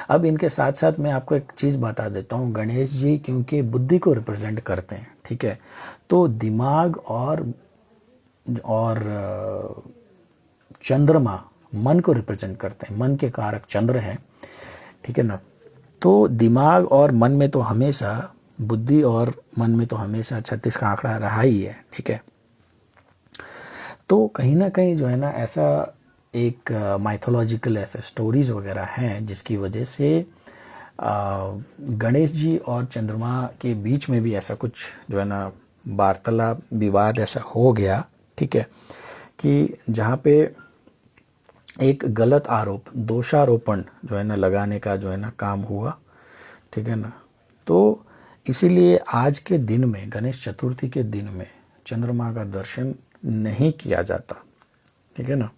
अब इनके साथ साथ मैं आपको एक चीज़ बता देता हूँ, गणेश जी क्योंकि बुद्धि को रिप्रेजेंट करते हैं, ठीक है, तो दिमाग और चंद्रमा मन को रिप्रेजेंट करते हैं, मन के कारक चंद्र हैं, ठीक है ना। तो दिमाग और मन में तो हमेशा, बुद्धि और मन में तो हमेशा 36 का आंकड़ा रहा ही है, ठीक है। तो कहीं ना कहीं जो है ना ऐसा एक माइथोलॉजिकल ऐसे स्टोरीज वगैरह हैं जिसकी वजह से गणेश जी और चंद्रमा के बीच में भी ऐसा कुछ जो है ना वार्तालाप, विवाद ऐसा हो गया, ठीक है, कि जहाँ पे एक गलत आरोप, दोषारोपण जो है ना लगाने का जो है ना काम हुआ, ठीक है ना। तो इसीलिए आज के दिन में, गणेश चतुर्थी के दिन में चंद्रमा का दर्शन नहीं किया जाता, ठीक है ना।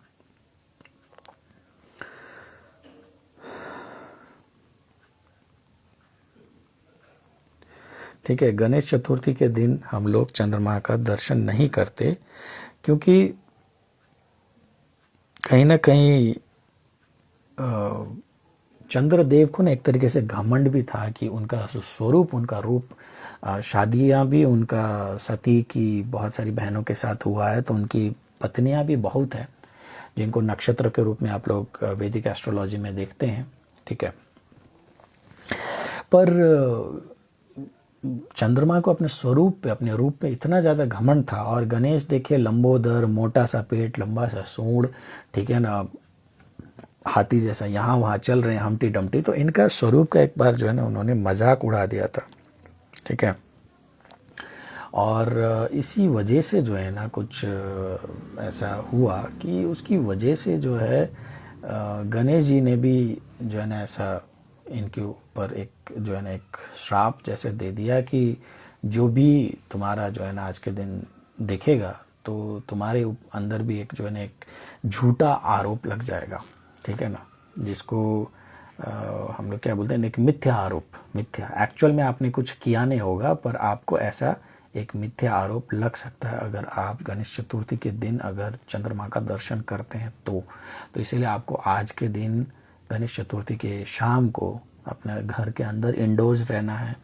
ठीक है, गणेश चतुर्थी के दिन हम लोग चंद्रमा का दर्शन नहीं करते, क्योंकि कहीं ना कहीं चंद्रदेव को ना एक तरीके से घमंड भी था कि उनका स्वरूप, उनका रूप, शादियां भी उनका सती की बहुत सारी बहनों के साथ हुआ है, तो उनकी पत्नियां भी बहुत हैं जिनको नक्षत्र के रूप में आप लोग वैदिक एस्ट्रोलॉजी में देखते हैं। ठीक है, पर चंद्रमा को अपने स्वरूप पे, अपने रूप पे इतना ज़्यादा घमंड था। और गणेश देखिए, लंबोदर, मोटा सा पेट, लंबा सा सूंड, ठीक है ना, हाथी जैसा यहाँ वहाँ चल रहे हैं, हमटी डमटी। तो इनका स्वरूप का एक बार जो है ना उन्होंने मजाक उड़ा दिया था। ठीक है, और इसी वजह से जो है ना कुछ ऐसा हुआ कि उसकी वजह से जो है गणेश जी ने भी जो है ना ऐसा इनके ऊपर एक जो है ना एक श्राप जैसे दे दिया कि जो भी तुम्हारा जो है ना आज के दिन देखेगा तो तुम्हारे अंदर भी एक जो है ना एक झूठा आरोप लग जाएगा। ठीक है ना, जिसको हम लोग क्या बोलते हैं, एक मिथ्या आरोप। मिथ्या, एक्चुअल में आपने कुछ किया नहीं होगा, पर आपको ऐसा एक मिथ्या आरोप लग सकता है अगर आप गणेश चतुर्थी के दिन अगर चंद्रमा का दर्शन करते हैं तो इसीलिए आपको आज के दिन गणेश चतुर्थी के शाम को अपने घर के अंदर इंडोर्स रहना है।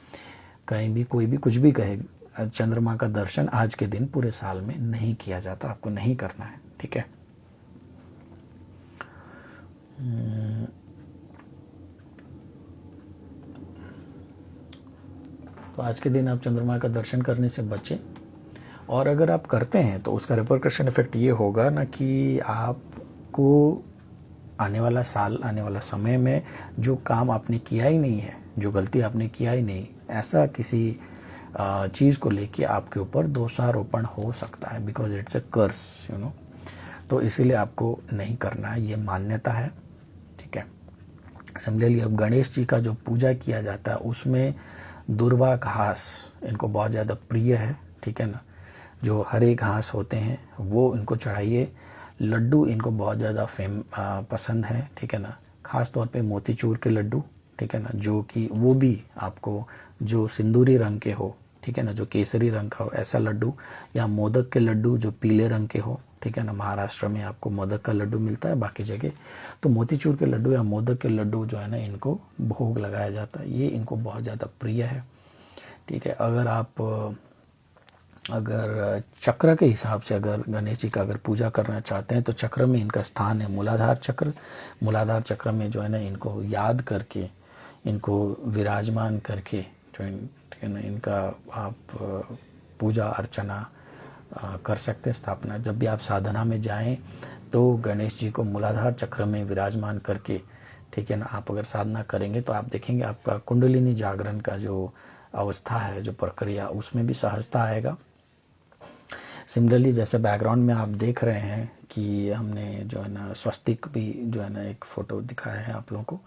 कहीं भी कोई भी कुछ भी कहे, चंद्रमा का दर्शन आज के दिन पूरे साल में नहीं किया जाता, आपको नहीं करना है। ठीक है, तो आज के दिन आप चंद्रमा का दर्शन करने से बचें। और अगर आप करते हैं तो उसका रिपरकशन इफेक्ट ये होगा ना कि आपको आने वाला साल, आने वाला समय में जो काम आपने किया ही नहीं है, जो गलती आपने किया ही नहीं, ऐसा किसी चीज़ को लेके आपके ऊपर दोषारोपण हो सकता है, because it's a curse, you know. तो इसीलिए आपको नहीं करना है, ये मान्यता है। ठीक है, सिमिलरली अब गणेश जी का जो पूजा किया जाता है उसमें दुर्वा घास इनको बहुत ज़्यादा प्रिय है। ठीक है ना, जो हरे घास होते हैं वो इनको चढ़ाइए। लड्डू इनको बहुत ज़्यादा पसंद है। ठीक है ना, ख़ास तौर पे मोतीचूर के लड्डू। ठीक है ना, जो कि वो भी आपको जो सिंदूरी रंग के हो, ठीक है ना, जो केसरी रंग का हो ऐसा लड्डू, या मोदक के लड्डू जो पीले रंग के हो। ठीक है ना, महाराष्ट्र में आपको मोदक का लड्डू मिलता है, बाकी जगह तो मोतीचूर के लड्डू या मोदक के लड्डू जो है ना इनको भोग लगाया जाता है, ये इनको बहुत ज़्यादा प्रिय है। ठीक है, अगर आप अगर चक्र के हिसाब से अगर गणेश जी का अगर पूजा करना चाहते हैं तो चक्र में इनका स्थान है मूलाधार चक्र। मूलाधार चक्र में जो है ना इनको याद करके, इनको विराजमान करके जो है ना इनका आप पूजा अर्चना कर सकते हैं, स्थापना। जब भी आप साधना में जाएं तो गणेश जी को मूलाधार चक्र में विराजमान करके, ठीक है ना, आप अगर साधना करेंगे तो आप देखेंगे आपका कुंडलिनी जागरण का जो अवस्था है, जो प्रक्रिया, उसमें भी सहजता आएगा। सिमिलरली जैसे बैकग्राउंड में आप देख रहे हैं कि हमने जो है ना स्वस्तिक भी जो है ना एक फ़ोटो दिखाया है आप लोगों को,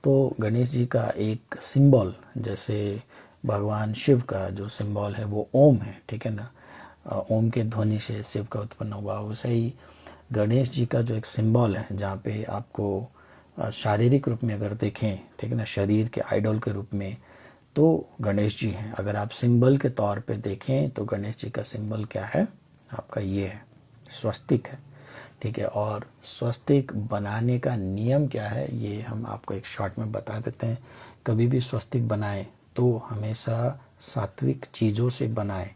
तो गणेश जी का एक सिंबल, जैसे भगवान शिव का जो सिंबल है वो ओम है। ठीक है ना, ओम के ध्वनि से शिव का उत्पन्न हुआ, वैसे ही गणेश जी का जो एक सिंबल है जहाँ पे आपको शारीरिक रूप में अगर देखें, ठीक है ना, शरीर के आइडल के रूप में, तो गणेश जी हैं। अगर आप सिंबल के तौर पे देखें तो गणेश जी का सिंबल क्या है आपका, ये है, स्वस्तिक है। ठीक है, और स्वस्तिक बनाने का नियम क्या है ये हम आपको एक शॉर्ट में बता देते हैं। कभी भी स्वस्तिक बनाएं तो हमेशा सात्विक चीज़ों से बनाएं,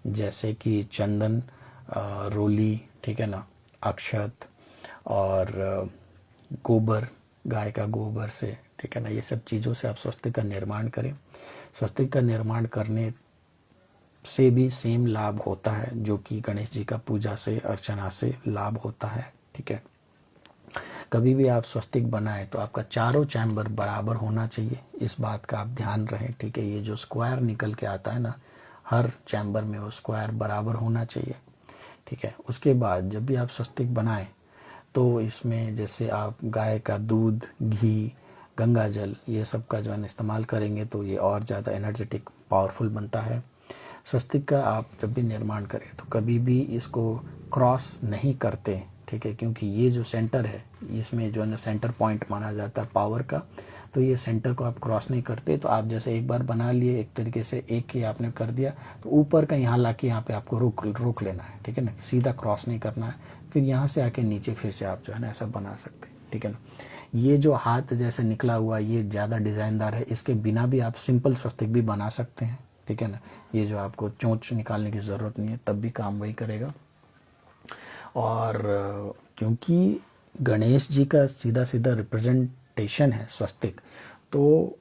जैसे कि चंदन, रोली, ठीक है ना, अक्षत और गोबर, गाय का गोबर से, ठीक है ना, ये सब चीज़ों से आप स्वस्तिक का निर्माण करें। स्वस्तिक का निर्माण करने से भी सेम लाभ होता है जो कि गणेश जी का पूजा से, अर्चना से लाभ होता है। ठीक है, कभी भी आप स्वस्तिक बनाएं तो आपका चारों चैम्बर बराबर होना चाहिए, इस बात का आप ध्यान रखें। ठीक है, ये जो स्क्वायर निकल के आता है ना, हर चैम्बर में वो स्क्वायर बराबर होना चाहिए। ठीक है, उसके बाद जब भी आप स्वस्तिक बनाएं तो इसमें जैसे आप गाय का दूध, घी, गंगा जल, ये सब का जो है इस्तेमाल करेंगे तो ये और ज़्यादा एनर्जेटिक, पावरफुल बनता है। स्वस्तिक का आप जब भी निर्माण करें तो कभी भी इसको क्रॉस नहीं करते। ठीक है, क्योंकि ये जो सेंटर है इसमें जो है ना सेंटर पॉइंट माना जाता है पावर का, तो ये सेंटर को आप क्रॉस नहीं करते। तो आप जैसे एक बार बना लिए एक तरीके से, एक ही आपने कर दिया, तो ऊपर का यहाँ ला के यहाँ पे आपको रोक लेना है, ठीक है ना, सीधा क्रॉस नहीं करना है। फिर यहाँ से आके नीचे फिर से आप जो है ना ऐसा बना सकते हैं, ठीक है ना। ये जो हाथ जैसे निकला हुआ ये ज़्यादा डिज़ाइनदार है, इसके बिना भी आप सिंपल स्वस्तिक भी बना सकते हैं, ठीक है ना। ये जो आपको चोंच निकालने की ज़रूरत नहीं है, तब भी काम वही करेगा। और क्योंकि गणेश जी का सीधा सीधा रिप्रेजेंटेशन है स्वस्तिक, तो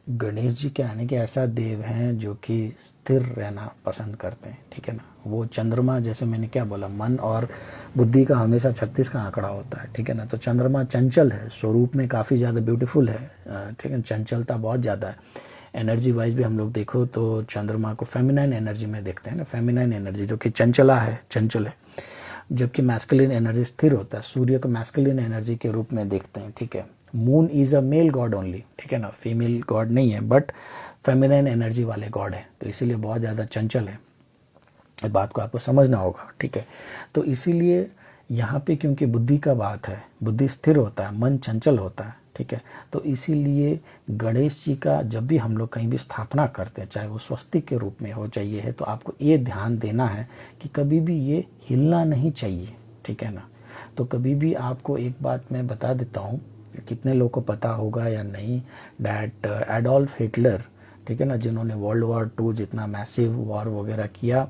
गणेश जी क्या है कि ऐसा देव हैं जो कि स्थिर रहना पसंद करते हैं, ठीक है ना। वो चंद्रमा, जैसे मैंने क्या बोला, मन और बुद्धि का हमेशा 36 का आंकड़ा होता है, ठीक है ना। तो चंद्रमा चंचल है, स्वरूप में काफ़ी ज़्यादा ब्यूटीफुल है, ठीक है, चंचलता बहुत ज़्यादा है। एनर्जी वाइज भी हम लोग देखो तो चंद्रमा को फेमिनाइन एनर्जी में देखते हैं ना, फेमिनाइन एनर्जी जो कि चंचला है, चंचल है, जबकि मैस्कुलिन एनर्जी स्थिर होता है। सूर्य को मैस्कुलिन एनर्जी के रूप में देखते हैं, ठीक है। Moon is a male god only, ठीक है ना, फीमेल गॉड नहीं है, बट फेमिनाइन एनर्जी वाले गॉड है, तो इसीलिए बहुत ज़्यादा चंचल है। इस बात को आपको समझना होगा, ठीक है। तो इसीलिए यहाँ पे क्योंकि बुद्धि का बात है, बुद्धि स्थिर होता है, मन चंचल होता है, ठीक है। तो इसीलिए गणेश जी का जब भी हम लोग कहीं भी स्थापना करते हैं, चाहे वो स्वस्तिक के रूप में हो चाहिए है, तो आपको ये ध्यान देना है कि कभी भी ये हिलना नहीं चाहिए, ठीक है ना। तो कभी भी आपको एक बात मैं बता देता हूँ, कितने लोगों को पता होगा या नहीं, डैट एडोल्फ हिटलर, ठीक है ना, जिन्होंने वर्ल्ड वॉर 2 जितना मैसिव वॉर वगैरह किया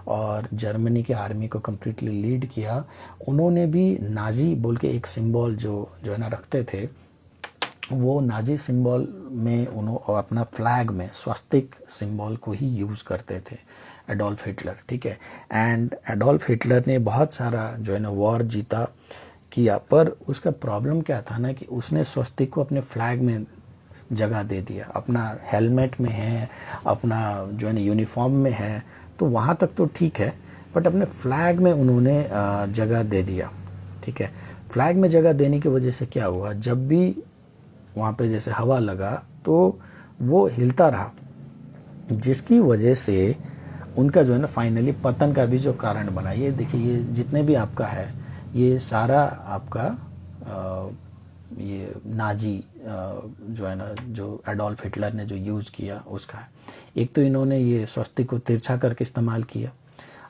और जर्मनी के आर्मी को कम्प्लीटली लीड किया, उन्होंने भी नाजी बोल के एक सिंबल जो है ना रखते थे, वो नाजी सिंबल में उन्होंने अपना फ्लैग में स्वस्तिक सिंबल को ही यूज़ करते थे, एडोल्फ हिटलर, ठीक है। एंड एडोल्फ हिटलर ने बहुत सारा जो है ना वॉर जीता किया, पर उसका प्रॉब्लम क्या था ना कि उसने स्वस्तिक को अपने फ्लैग में जगह दे दिया, अपना हेलमेट में है, अपना जो है ना यूनिफॉर्म में है, तो वहाँ तक तो ठीक है, बट अपने फ्लैग में उन्होंने जगह दे दिया, ठीक है। फ्लैग में जगह देने की वजह से क्या हुआ, जब भी वहाँ पे जैसे हवा लगा तो वो हिलता रहा, जिसकी वजह से उनका जो है ना फाइनली पतन का भी जो कारण बना। ये देखिए, ये जितने भी आपका है, ये सारा आपका ये नाजी जो है ना, जो एडोल्फ हिटलर ने जो यूज़ किया उसका है। एक तो इन्होंने ये स्वस्तिक को तिरछा करके इस्तेमाल किया।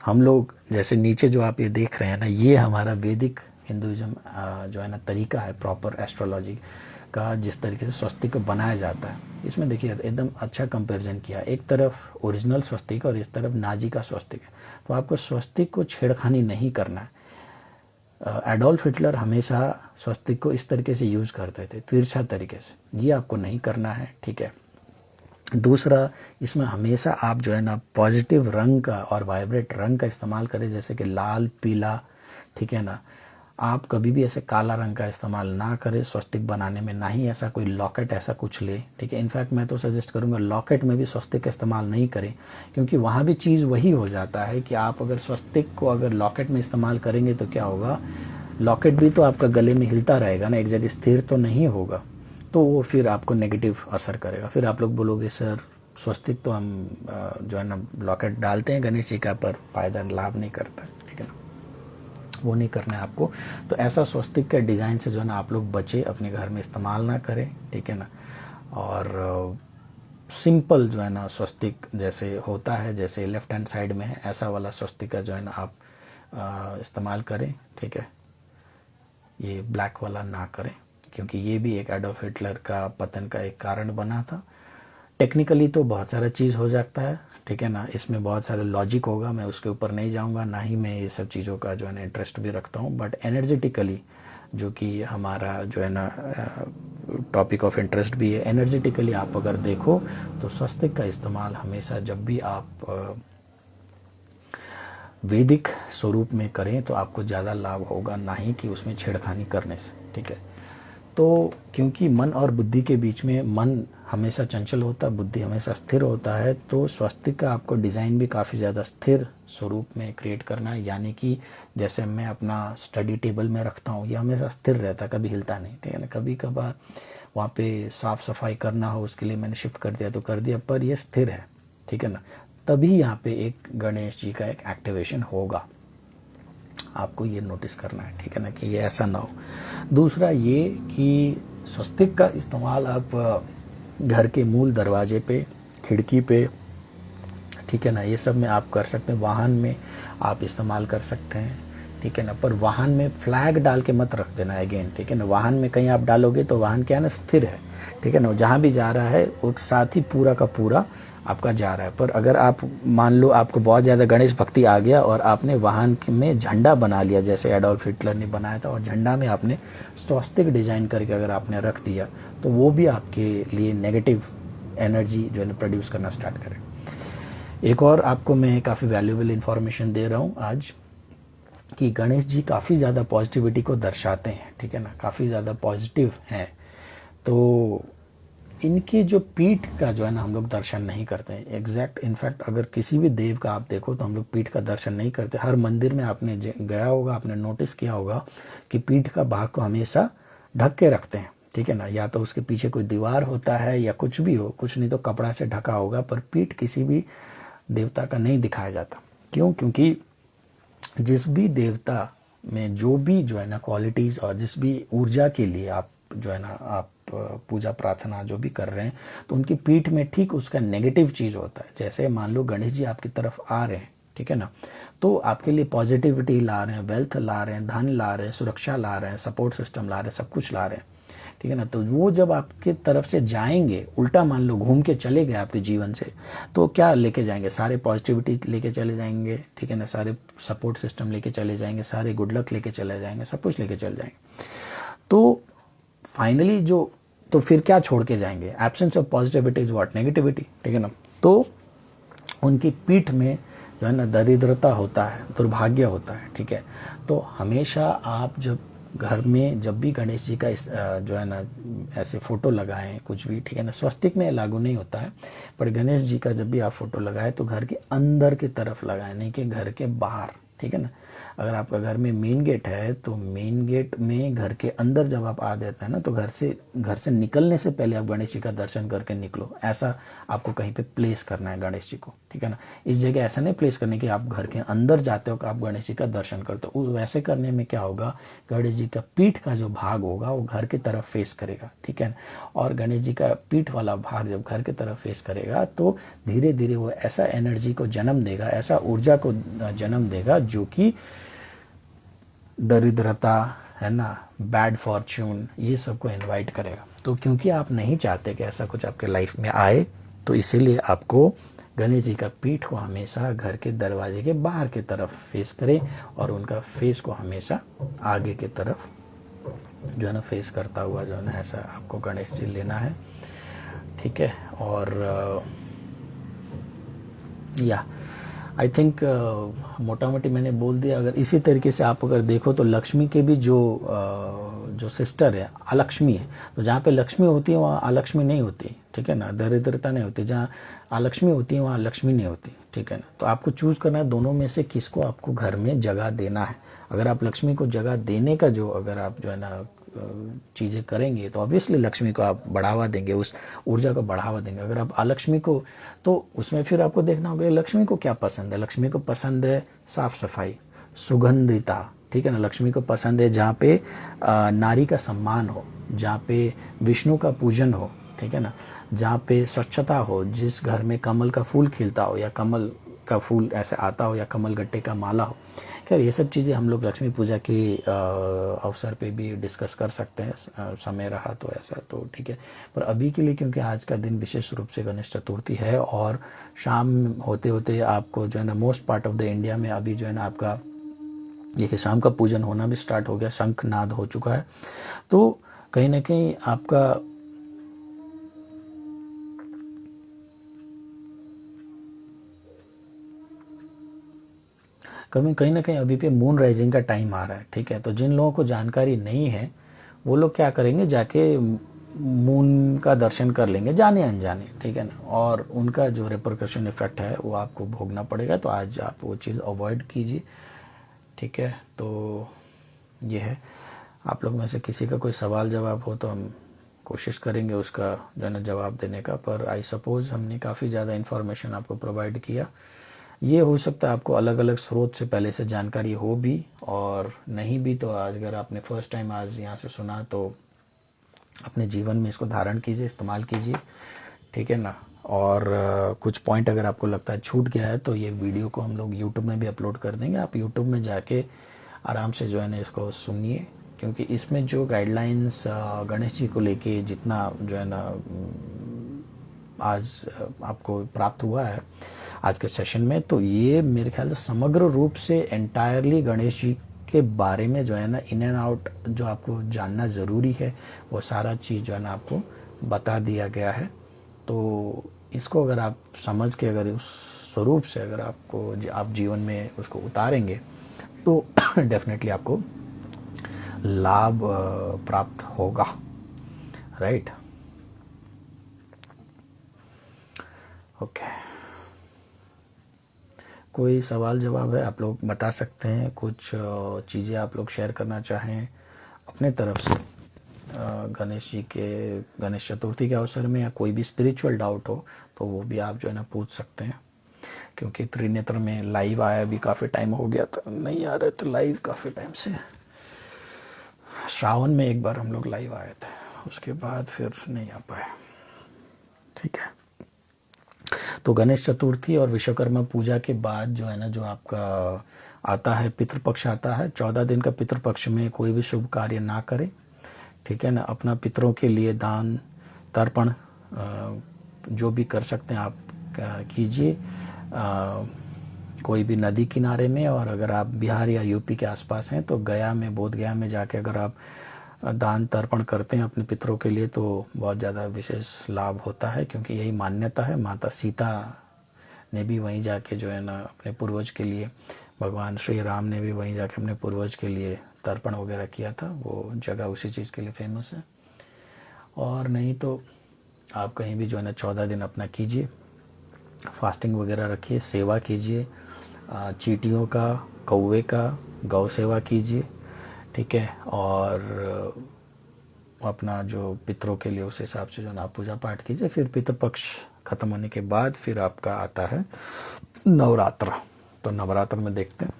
हम लोग जैसे नीचे जो आप ये देख रहे हैं ना, ये हमारा वैदिक हिंदुइज्म जो है ना तरीका है, प्रॉपर एस्ट्रोलॉजी का, जिस तरीके से स्वस्तिक को बनाया जाता है। इसमें देखिए एकदम अच्छा कंपैरिजन किया, एक तरफ ओरिजिनल स्वस्तिक और इस तरफ नाजी का स्वस्तिक है। तो आपको स्वस्तिक को छेड़खानी नहीं करना है। एडोल्फ हिटलर हमेशा स्वस्तिक को इस तरीके से यूज़ करते थे, तिरछा तरीके से, ये आपको नहीं करना है, ठीक है। दूसरा, इसमें हमेशा आप जो है ना पॉजिटिव रंग का और वाइब्रेट रंग का इस्तेमाल करें, जैसे कि लाल, पीला, ठीक है ना। आप कभी भी ऐसे काला रंग का इस्तेमाल ना करें स्वस्तिक बनाने में, ना ही ऐसा कोई लॉकेट ऐसा कुछ ले, ठीक है। इनफैक्ट मैं तो सजेस्ट करूँगा लॉकेट में भी स्वस्तिक का इस्तेमाल नहीं करें, क्योंकि वहाँ भी चीज़ वही हो जाता है कि आप अगर स्वस्तिक को अगर लॉकेट में इस्तेमाल करेंगे तो क्या होगा, लॉकेट भी तो आपका गले में हिलता रहेगा ना, एक जगह स्थिर तो नहीं होगा, तो वो फिर आपको नेगेटिव असर करेगा। फिर आप लोग बोलोगे सर स्वस्तिक तो हम जो है ना लॉकेट डालते हैं गणेश जी का, पर फायदा लाभ नहीं करता, ठीक है ना, वो नहीं करना है आपको। तो ऐसा स्वस्तिक के डिज़ाइन से जो है ना आप लोग बचे, अपने घर में इस्तेमाल ना करें, ठीक है ना। और सिंपल जो है ना स्वस्तिक जैसे होता है, जैसे लेफ्ट हैंड साइड में है, ऐसा वाला स्वस्तिक का जो है ना आप इस्तेमाल करें, ठीक है। ये ब्लैक वाला ना करें, क्योंकि ये भी एक एडोल्फ हिटलर का पतन का एक कारण बना था। टेक्निकली तो बहुत सारा चीज़ हो जाता है, ठीक है ना, इसमें बहुत सारे लॉजिक होगा, मैं उसके ऊपर नहीं जाऊंगा, ना ही मैं ये सब चीज़ों का जो है ना इंटरेस्ट भी रखता हूँ। बट एनर्जेटिकली जो कि हमारा जो है ना टॉपिक ऑफ इंटरेस्ट भी है, एनर्जेटिकली आप अगर देखो तो स्वस्तिक का इस्तेमाल हमेशा जब भी आप वैदिक स्वरूप में करें तो आपको ज़्यादा लाभ होगा, ना ही कि उसमें छेड़खानी करने से, ठीक है। तो क्योंकि मन और बुद्धि के बीच में मन हमेशा चंचल होता है, बुद्धि हमेशा स्थिर होता है, तो स्वस्तिक का आपको डिज़ाइन भी काफ़ी ज़्यादा स्थिर स्वरूप में क्रिएट करना है। यानी कि जैसे मैं अपना स्टडी टेबल में रखता हूँ, ये हमेशा स्थिर रहता है, कभी हिलता नहीं, ठीक है ना। कभी कभार वहाँ पे साफ़ सफाई करना हो, उसके लिए मैंने शिफ्ट कर दिया तो कर दिया, पर ये स्थिर है, ठीक है ना। तभी यहाँ पे एक गणेश जी का एक एक्टिवेशन होगा। आपको ये नोटिस करना है, ठीक है ना, कि ये ऐसा ना हो। दूसरा ये कि स्वस्तिक का इस्तेमाल आप घर के मूल दरवाजे पे, खिड़की पे, ठीक है ना, ये सब में आप कर सकते हैं। वाहन में आप इस्तेमाल कर सकते हैं, ठीक है ना, पर वाहन में फ्लैग डाल के मत रख देना अगेन, ठीक है ना। वाहन में कहीं आप डालोगे तो वाहन क्या है ना, स्थिर है, ठीक है ना, जहाँ भी जा रहा है वो साथ ही पूरा का पूरा आपका जा रहा है। पर अगर आप मान लो आपको बहुत ज़्यादा गणेश भक्ति आ गया और आपने वाहन में झंडा बना लिया, जैसे एडोल्फ हिटलर ने बनाया था, और झंडा में आपने स्वस्तिक डिजाइन करके अगर आपने रख दिया, तो वो भी आपके लिए नेगेटिव एनर्जी जो है ना प्रोड्यूस करना स्टार्ट करे। एक और आपको मैं काफ़ी वैल्यूएबल इंफॉर्मेशन दे रहा हूँ आज, कि गणेश जी काफ़ी ज़्यादा पॉजिटिविटी को दर्शाते हैं, ठीक है ना, काफ़ी ज़्यादा पॉजिटिव हैं। तो इनकी जो पीठ का जो है ना हम लोग दर्शन नहीं करते हैं एग्जैक्ट। इनफैक्ट अगर किसी भी देव का आप देखो तो हम लोग पीठ का दर्शन नहीं करते। हर मंदिर में आपने गया होगा, आपने नोटिस किया होगा कि पीठ का भाग को हमेशा ढक के रखते हैं, ठीक है ना, या तो उसके पीछे कोई दीवार होता है या कुछ भी हो, कुछ नहीं तो कपड़ा से ढका होगा, पर पीठ किसी भी देवता का नहीं दिखाया जाता। क्यों? क्योंकि जिस भी देवता में जो भी जो है ना क्वालिटीज़ और जिस भी ऊर्जा के लिए आप जो है ना आप पूजा प्रार्थना जो भी कर रहे हैं, तो उनकी पीठ में ठीक उसका नेगेटिव चीज़ होता है। जैसे मान लो गणेश जी आपकी तरफ आ रहे हैं, ठीक है ना, तो आपके लिए पॉजिटिविटी ला रहे हैं, वेल्थ ला रहे हैं, धन ला रहे हैं, सुरक्षा ला रहे हैं, सपोर्ट सिस्टम ला रहे हैं, सब कुछ ला रहे हैं, ठीक है ना। तो वो जब आपके तरफ से जाएंगे, उल्टा मान लो घूम के चले गए आपके जीवन से, तो क्या लेके जाएंगे? सारे पॉजिटिविटी लेके चले जाएंगे, ठीक है ना, सारे सपोर्ट सिस्टम लेके चले जाएंगे, सारे गुड लक लेके चले जाएंगे, सब कुछ लेके चले जाएंगे। तो फाइनली तो फिर क्या छोड़ के जाएंगे? Absence of positivity is what? Negativity, ठीक है ना। तो उनकी पीठ में जो है ना दरिद्रता होता है, दुर्भाग्य होता है, ठीक है। तो हमेशा आप जब घर में जब भी गणेश जी का जो है ना ऐसे फोटो लगाएं कुछ भी, ठीक है ना, स्वस्तिक में लागू नहीं होता है, पर गणेश जी का जब भी आप फोटो लगाएं तो घर के अंदर की तरफ लगाएं, नहीं कि घर के बाहर, ठीक है ना। अगर आपका घर में मेन गेट है तो मेन गेट में घर के अंदर जब आप आ जाते हैं ना, तो घर से निकलने से पहले आप गणेश जी का दर्शन करके निकलो, ऐसा आपको कहीं पे प्लेस करना है गणेश जी को, ठीक है ना। इस जगह ऐसा नहीं प्लेस करने कि आप घर के अंदर जाते हो कि आप गणेश जी का दर्शन करते हो। वैसे करने में क्या होगा, गणेश जी का पीठ का जो भाग होगा वो घर की तरफ फेस करेगा, ठीक है ना। और गणेश जी का पीठ वाला भाग जब घर की तरफ फेस करेगा तो धीरे धीरे वो ऐसा एनर्जी को जन्म देगा, ऐसा ऊर्जा को जन्म देगा जो कि दरिद्रता है ना, बैड फॉर्च्यून, ये सबको इनवाइट करेगा। तो क्योंकि आप नहीं चाहते कि ऐसा कुछ आपके लाइफ में आए, तो इसीलिए आपको गणेश जी का पीठ को हमेशा घर के दरवाजे के बाहर की तरफ फेस करें और उनका फेस को हमेशा आगे की तरफ जो है ना फेस करता हुआ जो है ना ऐसा आपको गणेश जी लेना है, ठीक है। और या आई थिंक मोटा मोटी मैंने बोल दिया। अगर इसी तरीके से आप अगर देखो तो लक्ष्मी के भी जो सिस्टर है अलक्ष्मी है, तो जहाँ पे लक्ष्मी होती है वहाँ अलक्ष्मी नहीं होती, ठीक है ना, दरिद्रता नहीं होती। जहाँ अलक्ष्मी होती है वहाँ लक्ष्मी नहीं होती, ठीक है ना। तो आपको चूज करना है दोनों में से किसको आपको घर में जगह देना है। अगर आप लक्ष्मी को जगह देने का अगर आप जो है ना चीज़ें करेंगे तो ऑब्वियसली लक्ष्मी को आप बढ़ावा देंगे, उस ऊर्जा को बढ़ावा देंगे। अगर आप अलक्ष्मी को, तो उसमें फिर आपको देखना होगा लक्ष्मी को क्या पसंद है। लक्ष्मी को पसंद है साफ सफाई, सुगंधिता, ठीक है ना। लक्ष्मी को पसंद है जहाँ पे नारी का सम्मान हो, जहाँ पे विष्णु का पूजन हो, ठीक है ना, जहाँ पे स्वच्छता हो, जिस घर में कमल का फूल खिलता हो या कमल का फूल ऐसे आता हो या कमल गट्टे का माला हो। खैर ये सब चीज़ें हम लोग लक्ष्मी पूजा के अवसर पे भी डिस्कस कर सकते हैं, समय रहा तो ऐसा तो ठीक है। पर अभी के लिए क्योंकि आज का दिन विशेष रूप से गणेश चतुर्थी है और शाम होते होते आपको जो है ना most part of the India में अभी जो है ना आपका देखिए शाम का पूजन होना भी स्टार्ट हो गया, शंख नाद हो चुका है। तो कहीं ना कहीं आपका कहीं ना कहीं अभी पे मून राइजिंग का टाइम आ रहा है, ठीक है। तो जिन लोगों को जानकारी नहीं है वो लोग क्या करेंगे, जाके मून का दर्शन कर लेंगे जाने अनजाने, ठीक है ना, और उनका जो रिपरकशन इफेक्ट है वो आपको भोगना पड़ेगा। तो आज आप वो चीज़ अवॉइड कीजिए, ठीक है। तो ये है, आप लोग में से किसी का कोई सवाल जवाब हो तो हम कोशिश करेंगे उसका जो है ना जवाब देने का। पर आई सपोज हमने काफ़ी ज़्यादा इन्फॉर्मेशन आपको प्रोवाइड किया ये हो सकता है आपको अलग अलग स्रोत से पहले से जानकारी हो भी, और नहीं भी तो आज अगर आपने फर्स्ट टाइम आज यहाँ से सुना तो अपने जीवन में इसको धारण कीजिए, इस्तेमाल कीजिए, ठीक है ना। और कुछ पॉइंट अगर आपको लगता है छूट गया है तो ये वीडियो को हम लोग यूट्यूब में भी अपलोड कर देंगे, आप यूट्यूब में जाके आराम से जो है ना इसको सुनिए, क्योंकि इसमें जो गाइडलाइंस गणेश जी को लेके जितना जो है ना आज आपको प्राप्त हुआ है आज के सेशन में, तो ये मेरे ख्याल से समग्र रूप से एंटायरली गणेश जी के बारे में जो है ना इन एंड आउट जो आपको जानना ज़रूरी है वो सारा चीज़ जो है ना आपको बता दिया गया है। तो इसको अगर आप समझ के अगर उस स्वरूप से अगर आप जीवन में उसको उतारेंगे तो डेफिनेटली आपको लाभ प्राप्त होगा, राइट। ओके, कोई सवाल जवाब है आप लोग बता सकते हैं, कुछ चीज़ें आप लोग शेयर करना चाहें अपने तरफ से गणेश चतुर्थी के अवसर में, या कोई भी स्पिरिचुअल डाउट हो तो वो भी आप जो है ना पूछ सकते हैं। क्योंकि त्रिनेत्र में लाइव आया भी काफ़ी टाइम हो गया था, नहीं आ रहे थे लाइव काफ़ी टाइम से। श्रावण में एक बार हम लोग लाइव आए थे, उसके बाद फिर नहीं आ पाए, ठीक है। तो गणेश चतुर्थी और विश्वकर्मा पूजा के बाद जो है ना जो आपका आता है पितृपक्ष आता है, 14 दिन का पितृपक्ष में कोई भी शुभ कार्य ना करें, ठीक है ना। अपना पितरों के लिए दान तर्पण जो भी कर सकते हैं आप कीजिए, कोई भी नदी किनारे में, और अगर आप बिहार या यूपी के आसपास हैं तो गया में, बोध गया में जाके अगर आप दान तर्पण करते हैं अपने पितरों के लिए तो बहुत ज़्यादा विशेष लाभ होता है, क्योंकि यही मान्यता है। माता सीता ने भी वहीं जाके जो है ना अपने पूर्वज के लिए, भगवान श्री राम ने भी वहीं जाके अपने पूर्वज के लिए तर्पण वगैरह किया था, वो जगह उसी चीज़ के लिए फेमस है। और नहीं तो आप कहीं भी जो है ना 14 दिन अपना कीजिए, फास्टिंग वगैरह रखिए, सेवा कीजिए, चींटियों का, कौवे का गौ सेवा कीजिए, ठीक है। और अपना जो पितरों के लिए उस हिसाब से जो ना पूजा पाठ कीजिए। फिर पितृपक्ष खत्म होने के बाद फिर आपका आता है नवरात्र। तो नवरात्र में देखते हैं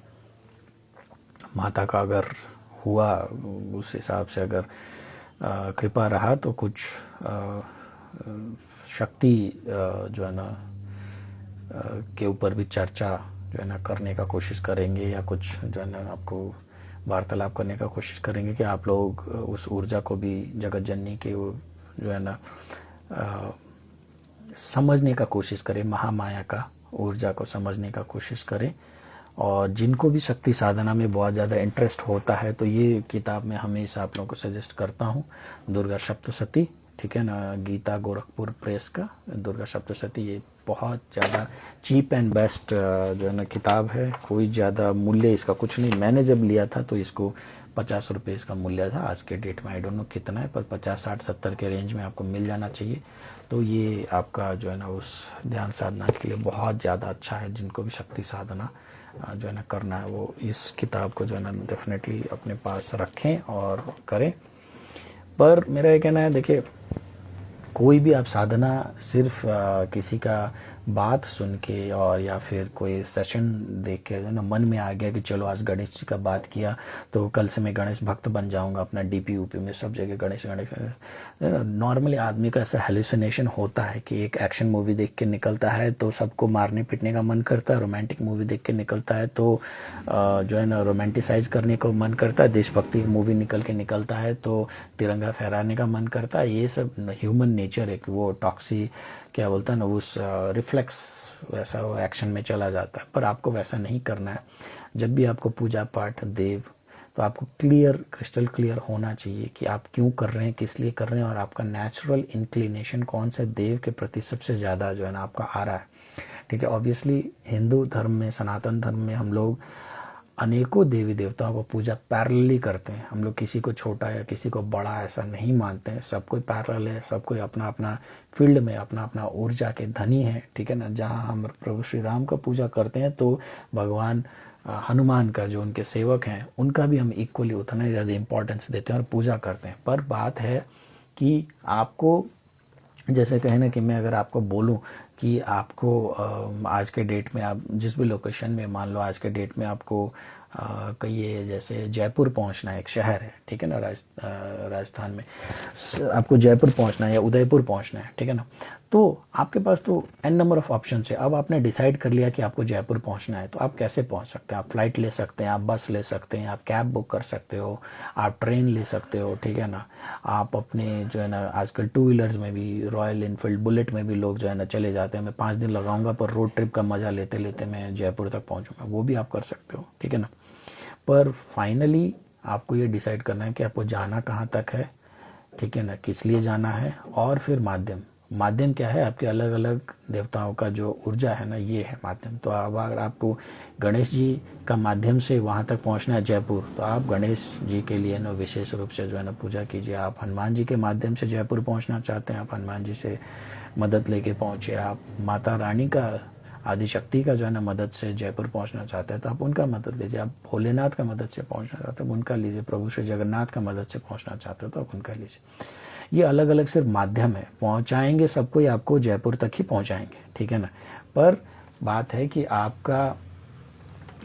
माता का अगर हुआ उस हिसाब से अगर कृपा रहा तो कुछ शक्ति जो है ना के ऊपर भी चर्चा जो है ना करने का कोशिश करेंगे, या कुछ जो है ना आपको वार्तालाप करने का कोशिश करेंगे कि आप लोग उस ऊर्जा को भी, जगत जननी के जो है ना समझने का कोशिश करें, महामाया का ऊर्जा को समझने का कोशिश करें। और जिनको भी शक्ति साधना में बहुत ज़्यादा इंटरेस्ट होता है तो ये किताब मैं हमेशा आप लोगों को सजेस्ट करता हूँ, दुर्गा सप्तशती, ठीक है ना, गीता गोरखपुर प्रेस का दुर्गा सप्तशती। ये बहुत ज़्यादा चीप एंड बेस्ट जो है ना किताब है, कोई ज़्यादा मूल्य इसका कुछ नहीं। मैंने जब लिया था तो इसको 50 रुपये इसका मूल्य था, आज के डेट में आई डोंट नो कितना है, पर 50, 60, 70 के रेंज में आपको मिल जाना चाहिए। तो ये आपका जो है ना उस ध्यान साधना के लिए बहुत ज़्यादा अच्छा है। जिनको भी शक्ति साधना जो है ना करना है वो इस किताब को जो है ना डेफिनेटली अपने पास रखें और करें। पर मेरा ये कहना है, देखिए कोई भी आप साधना सिर्फ किसी का बात सुन के और या फिर कोई सेशन देख के जो ना मन में आ गया कि चलो आज गणेश जी का बात किया तो कल से मैं गणेश भक्त बन जाऊंगा, अपना डीपी ऊपी में सब जगह गणेश गणेश। नॉर्मली आदमी का ऐसा हेलुसिनेशन होता है कि एक एक्शन मूवी देख के निकलता है तो सबको मारने पीटने का मन करता है, रोमांटिक मूवी देख के निकलता है तो जो है ना रोमांटिसाइज करने को मन करता है, देशभक्ति मूवी निकलता है तो तिरंगा फहराने का मन करता है। ये सब ह्यूमन नेचर है कि वो टॉक्सी क्या बोलता है ना, उस रिफ्लेक्स वैसा वो एक्शन में चला जाता है। पर आपको वैसा नहीं करना है। जब भी आपको पूजा पाठ देव, तो आपको क्लियर, क्रिस्टल क्लियर होना चाहिए कि आप क्यों कर रहे हैं, किस लिए कर रहे हैं, और आपका नेचुरल इंक्लिनेशन कौन से देव के प्रति सबसे ज़्यादा जो है ना आपका आ रहा है, ठीक है। ऑब्वियसली हिंदू धर्म में, सनातन धर्म में हम लोग अनेकों देवी देवताओं को पूजा पैरेलली करते हैं। हम लोग किसी को छोटा या किसी को बड़ा ऐसा नहीं मानते हैं, सब कोई पैरेलल है, सब कोई अपना अपना फील्ड में अपना अपना ऊर्जा के धनी है, ठीक है ना। जहाँ हम प्रभु श्री राम का पूजा करते हैं तो भगवान हनुमान का जो उनके सेवक हैं उनका भी हम इक्वली उतना ही ज़्यादा इम्पोर्टेंस देते हैं और पूजा करते हैं। पर बात है कि आपको जैसे कहें ना कि मैं अगर आपको बोलूं कि आपको आज के डेट में आप जिस भी लोकेशन में, मान लो आज के डेट में आपको कहिए जैसे जयपुर पहुंचना है, एक शहर है, ठीक है ना, राजस्थान में आपको जयपुर पहुंचना है या उदयपुर पहुंचना है, ठीक है ना, तो आपके पास तो एन नंबर ऑफ ऑप्शन है। अब आपने डिसाइड कर लिया कि आपको जयपुर पहुंचना है, तो आप कैसे पहुंच सकते हैं? आप फ्लाइट ले सकते हैं, आप बस ले सकते हैं, आप कैब बुक कर सकते हो, आप ट्रेन ले सकते हो, ठीक है ना, आप अपने जो है ना आजकल टू व्हीलर्स में भी, रॉयल इनफील्ड बुलेट में भी लोग जो है ना चले जाते हैं, मैं 5 दिन लगाऊंगा पर रोड ट्रिप का मज़ा लेते लेते मैं जयपुर तक पहुंचूंगा, वो भी आप कर सकते हो, ठीक है ना। पर फाइनली आपको ये डिसाइड करना है कि आपको जाना कहाँ तक है, ठीक है ना, किस लिए जाना है, और फिर माध्यम। माध्यम क्या है? आपके अलग अलग देवताओं का जो ऊर्जा है ना, ये है माध्यम। तो अब अगर आपको गणेश जी का माध्यम से वहाँ तक पहुँचना है जयपुर, तो आप गणेश जी के लिए ना विशेष रूप से जो है ना पूजा कीजिए। आप हनुमान जी के माध्यम से जयपुर पहुँचना चाहते हैं, आप हनुमान जी से मदद लेके पहुँचे। आप माता रानी का, आदिशक्ति का जो है ना मदद से जयपुर पहुंचना चाहते हैं तो आप उनका मदद लीजिए। आप भोलेनाथ का मदद से पहुंचना चाहते हैं उनका लीजिए। प्रभु श्री जगन्नाथ का मदद से पहुंचना चाहते हो तो आप उनका लीजिए। ये अलग अलग सिर्फ माध्यम है, पहुंचाएंगे सबको ही आपको जयपुर तक ही पहुंचाएंगे, ठीक है ना। पर बात है कि आपका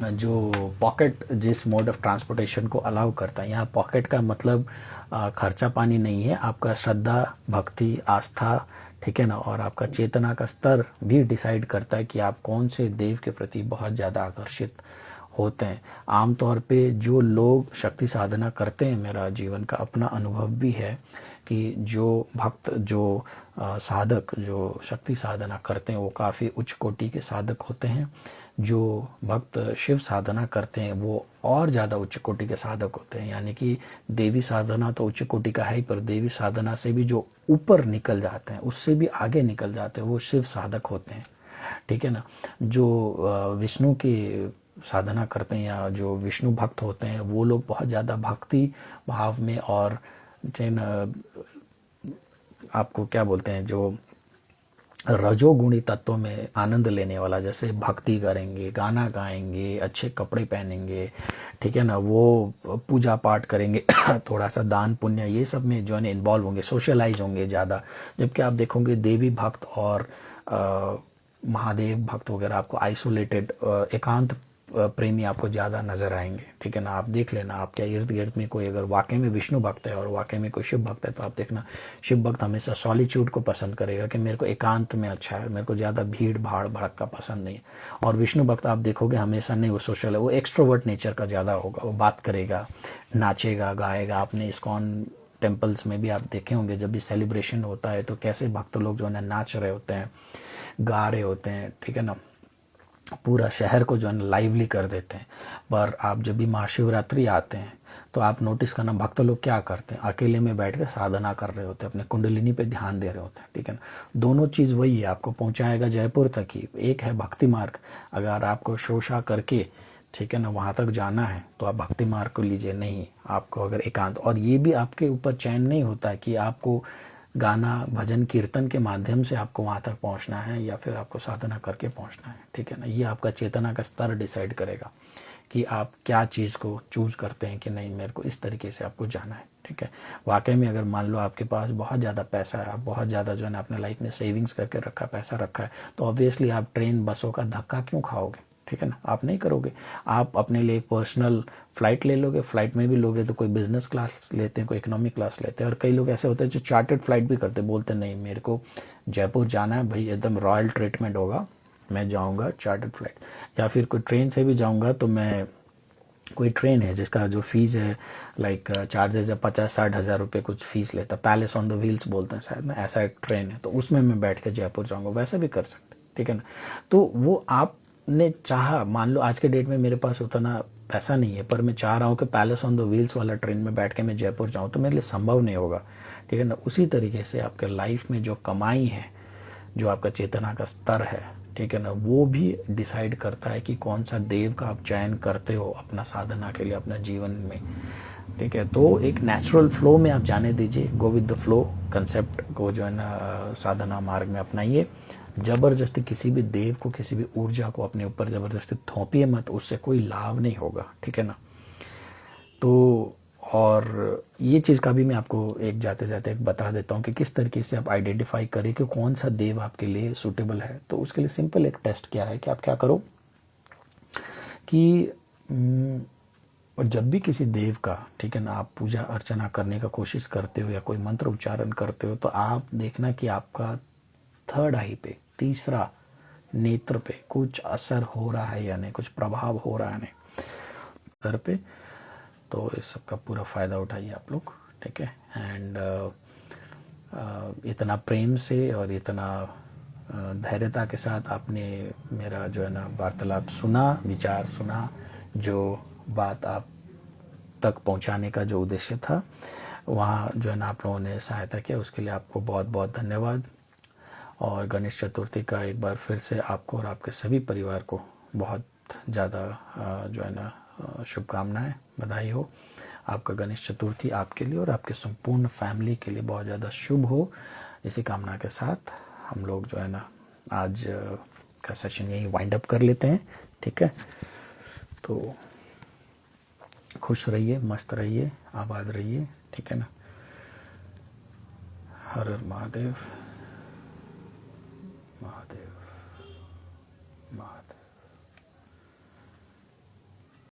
जो पॉकेट जिस मोड ऑफ ट्रांसपोर्टेशन को अलाउ करता है, यहाँ पॉकेट का मतलब खर्चा पानी नहीं है, आपका श्रद्धा, भक्ति, आस्था, ठीक है ना, और आपका चेतना का स्तर भी डिसाइड करता है कि आप कौन से देव के प्रति बहुत ज़्यादा आकर्षित होते हैं। आमतौर पे जो लोग शक्ति साधना करते हैं, मेरा जीवन का अपना अनुभव भी है कि जो भक्त, जो साधक जो शक्ति साधना करते हैं वो काफ़ी उच्च कोटि के साधक होते हैं। जो भक्त शिव साधना करते हैं वो और ज़्यादा उच्च कोटि के साधक होते हैं। यानी कि देवी साधना तो उच्च कोटि का है ही, पर देवी साधना से भी जो ऊपर निकल जाते हैं, उससे भी आगे निकल जाते हैं, वो शिव साधक होते हैं, ठीक है ना। जो विष्णु की साधना करते हैं या जो विष्णु भक्त होते हैं, वो लोग बहुत ज़्यादा भक्ति भाव में और आपको क्या बोलते हैं, जो रजोगुणी तत्वों में आनंद लेने वाला, जैसे भक्ति करेंगे, गाना गाएंगे, अच्छे कपड़े पहनेंगे, ठीक है ना, वो पूजा पाठ करेंगे थोड़ा सा दान पुण्य, ये सब में जो है इन्वॉल्व होंगे, सोशलाइज होंगे ज़्यादा। जबकि आप देखोगे देवी भक्त और महादेव भक्त वगैरह आपको आइसोलेटेड, एकांत प्रेमी आपको ज़्यादा नजर आएंगे, ठीक है ना। आप देख लेना, आपके इर्द गिर्द में कोई अगर वाकई में विष्णु भक्त है और वाकई में कोई शिव भक्त है, तो आप देखना शिव भक्त हमेशा सॉलिट्यूड को पसंद करेगा कि मेरे को एकांत में अच्छा है, मेरे को ज़्यादा भीड़ भाड़ भड़का पसंद नहीं है। और विष्णु भक्त आप देखोगे हमेशा नहीं, वो सोशल है, वो एक्सट्रोवर्ट नेचर का ज़्यादा होगा, वो बात करेगा, नाचेगा, गाएगा। आपने इस्कॉन टेम्पल्स में भी आप देखे होंगे, जब भी सेलिब्रेशन होता है तो कैसे भक्त लोग जो है नाच रहे होते हैं, गा रहे होते हैं, ठीक है ना, पूरा शहर को जो है लाइवली कर देते हैं। पर आप जब भी महाशिवरात्रि आते हैं तो आप नोटिस करना भक्त लोग क्या करते हैं, अकेले में बैठ कर साधना कर रहे होते हैं, अपने कुंडलिनी पे ध्यान दे रहे होते हैं, ठीक है ना। दोनों चीज़ वही है, आपको पहुंचाएगा जयपुर तक ही। एक है भक्ति मार्ग, अगर आपको शोषा करके, ठीक है ना, वहाँ तक जाना है तो आप भक्ति मार्ग को लीजिए। नहीं, आपको अगर एकांत, और ये भी आपके ऊपर चैन नहीं होता कि आपको गाना भजन कीर्तन के माध्यम से आपको वहाँ तक पहुँचना है या फिर आपको साधना करके पहुँचना है, ठीक है ना। ये आपका चेतना का स्तर डिसाइड करेगा कि आप क्या चीज़ को चूज़ करते हैं कि नहीं मेरे को इस तरीके से आपको जाना है, ठीक है। वाकई में अगर मान लो आपके पास बहुत ज़्यादा पैसा है, आप बहुत ज़्यादा जो है ना अपने लाइफ में सेविंग्स करके रखा, पैसा रखा है, तो ऑब्वियसली आप ट्रेन बसों का धक्का क्यों खाओगे, ठीक है ना, आप नहीं करोगे। आप अपने लिए एक पर्सनल फ्लाइट ले लोगे, फ्लाइट में भी लोगे तो कोई बिजनेस क्लास लेते हैं, कोई इकोनॉमिक क्लास लेते हैं, और कई लोग ऐसे होते हैं जो चार्टर्ड फ्लाइट भी करते हैं, बोलते नहीं मेरे को जयपुर जाना है भाई, एकदम रॉयल ट्रीटमेंट होगा, मैं जाऊंगा चार्टर्ड फ्लाइट। या फिर कोई ट्रेन से भी जाऊंगा तो मैं, कोई ट्रेन है जिसका जो फीस है लाइक चार्जेज है 50-60 हज़ार रुपये कुछ फीस लेता, पैलेस ऑन द व्हील्स बोलते हैं शायद ना, ऐसा एक ट्रेन है, तो उसमें मैं बैठ के जयपुर जाऊंगा, वैसा भी कर सकते, ठीक है ना। तो वो आपने चाहा, मान लो आज के डेट में मेरे पास उतना पैसा नहीं है, पर मैं चाह रहा हूँ कि पैलेस ऑन द व्हील्स वाला ट्रेन में बैठ के मैं जयपुर जाऊँ, तो मेरे लिए संभव नहीं होगा, ठीक है ना। उसी तरीके से आपके लाइफ में जो कमाई है, जो आपका चेतना का स्तर है, ठीक है ना, वो भी डिसाइड करता है कि कौन सा देव का आप चयन करते हो अपना साधना के लिए, अपना जीवन में, ठीक है। तो एक नेचुरल फ्लो में आप जाने दीजिए, go with the flow concept को जो है ना साधना मार्ग में अपनाइए। जबरदस्ती किसी भी देव को, किसी भी ऊर्जा को अपने ऊपर जबरदस्ती थोपिए मत, उससे कोई लाभ नहीं होगा, ठीक है ना। तो और ये चीज़ का भी मैं आपको एक जाते जाते एक बता देता हूँ कि किस तरीके से आप आइडेंटिफाई करें कि कौन सा देव आपके लिए सूटेबल है। तो उसके लिए सिंपल एक टेस्ट क्या है कि आप क्या करो कि और जब भी किसी देव का, ठीक है ना, आप पूजा अर्चना करने का कोशिश करते हो या कोई मंत्र उच्चारण करते हो, तो आप देखना कि आपका थर्ड आई पे, तीसरा नेत्र पे कुछ असर हो रहा है या नहीं, कुछ प्रभाव हो रहा है नहीं सर पे। तो इस सब का पूरा फ़ायदा उठाइए आप लोग, ठीक है। एंड इतना प्रेम से और इतना धैर्यता के साथ आपने मेरा जो है ना वार्तालाप सुना, विचार सुना, जो बात आप तक पहुंचाने का जो उद्देश्य था, वहाँ जो है ना आप लोगों ने सहायता किया, उसके लिए आपको बहुत बहुत धन्यवाद। और गणेश चतुर्थी का एक बार फिर से आपको और आपके सभी परिवार को बहुत ज़्यादा जो है ना शुभकामनाएं, बधाई हो। आपका गणेश चतुर्थी आपके लिए और आपके संपूर्ण फैमिली के लिए बहुत ज़्यादा शुभ हो। इसी कामना के साथ हम लोग जो है ना आज का सेशन यही वाइंड अप कर लेते हैं, ठीक है। तो खुश रहिए, मस्त रहिए, आबाद रहिए, ठीक है ना। हर हर महादेव, महादेव।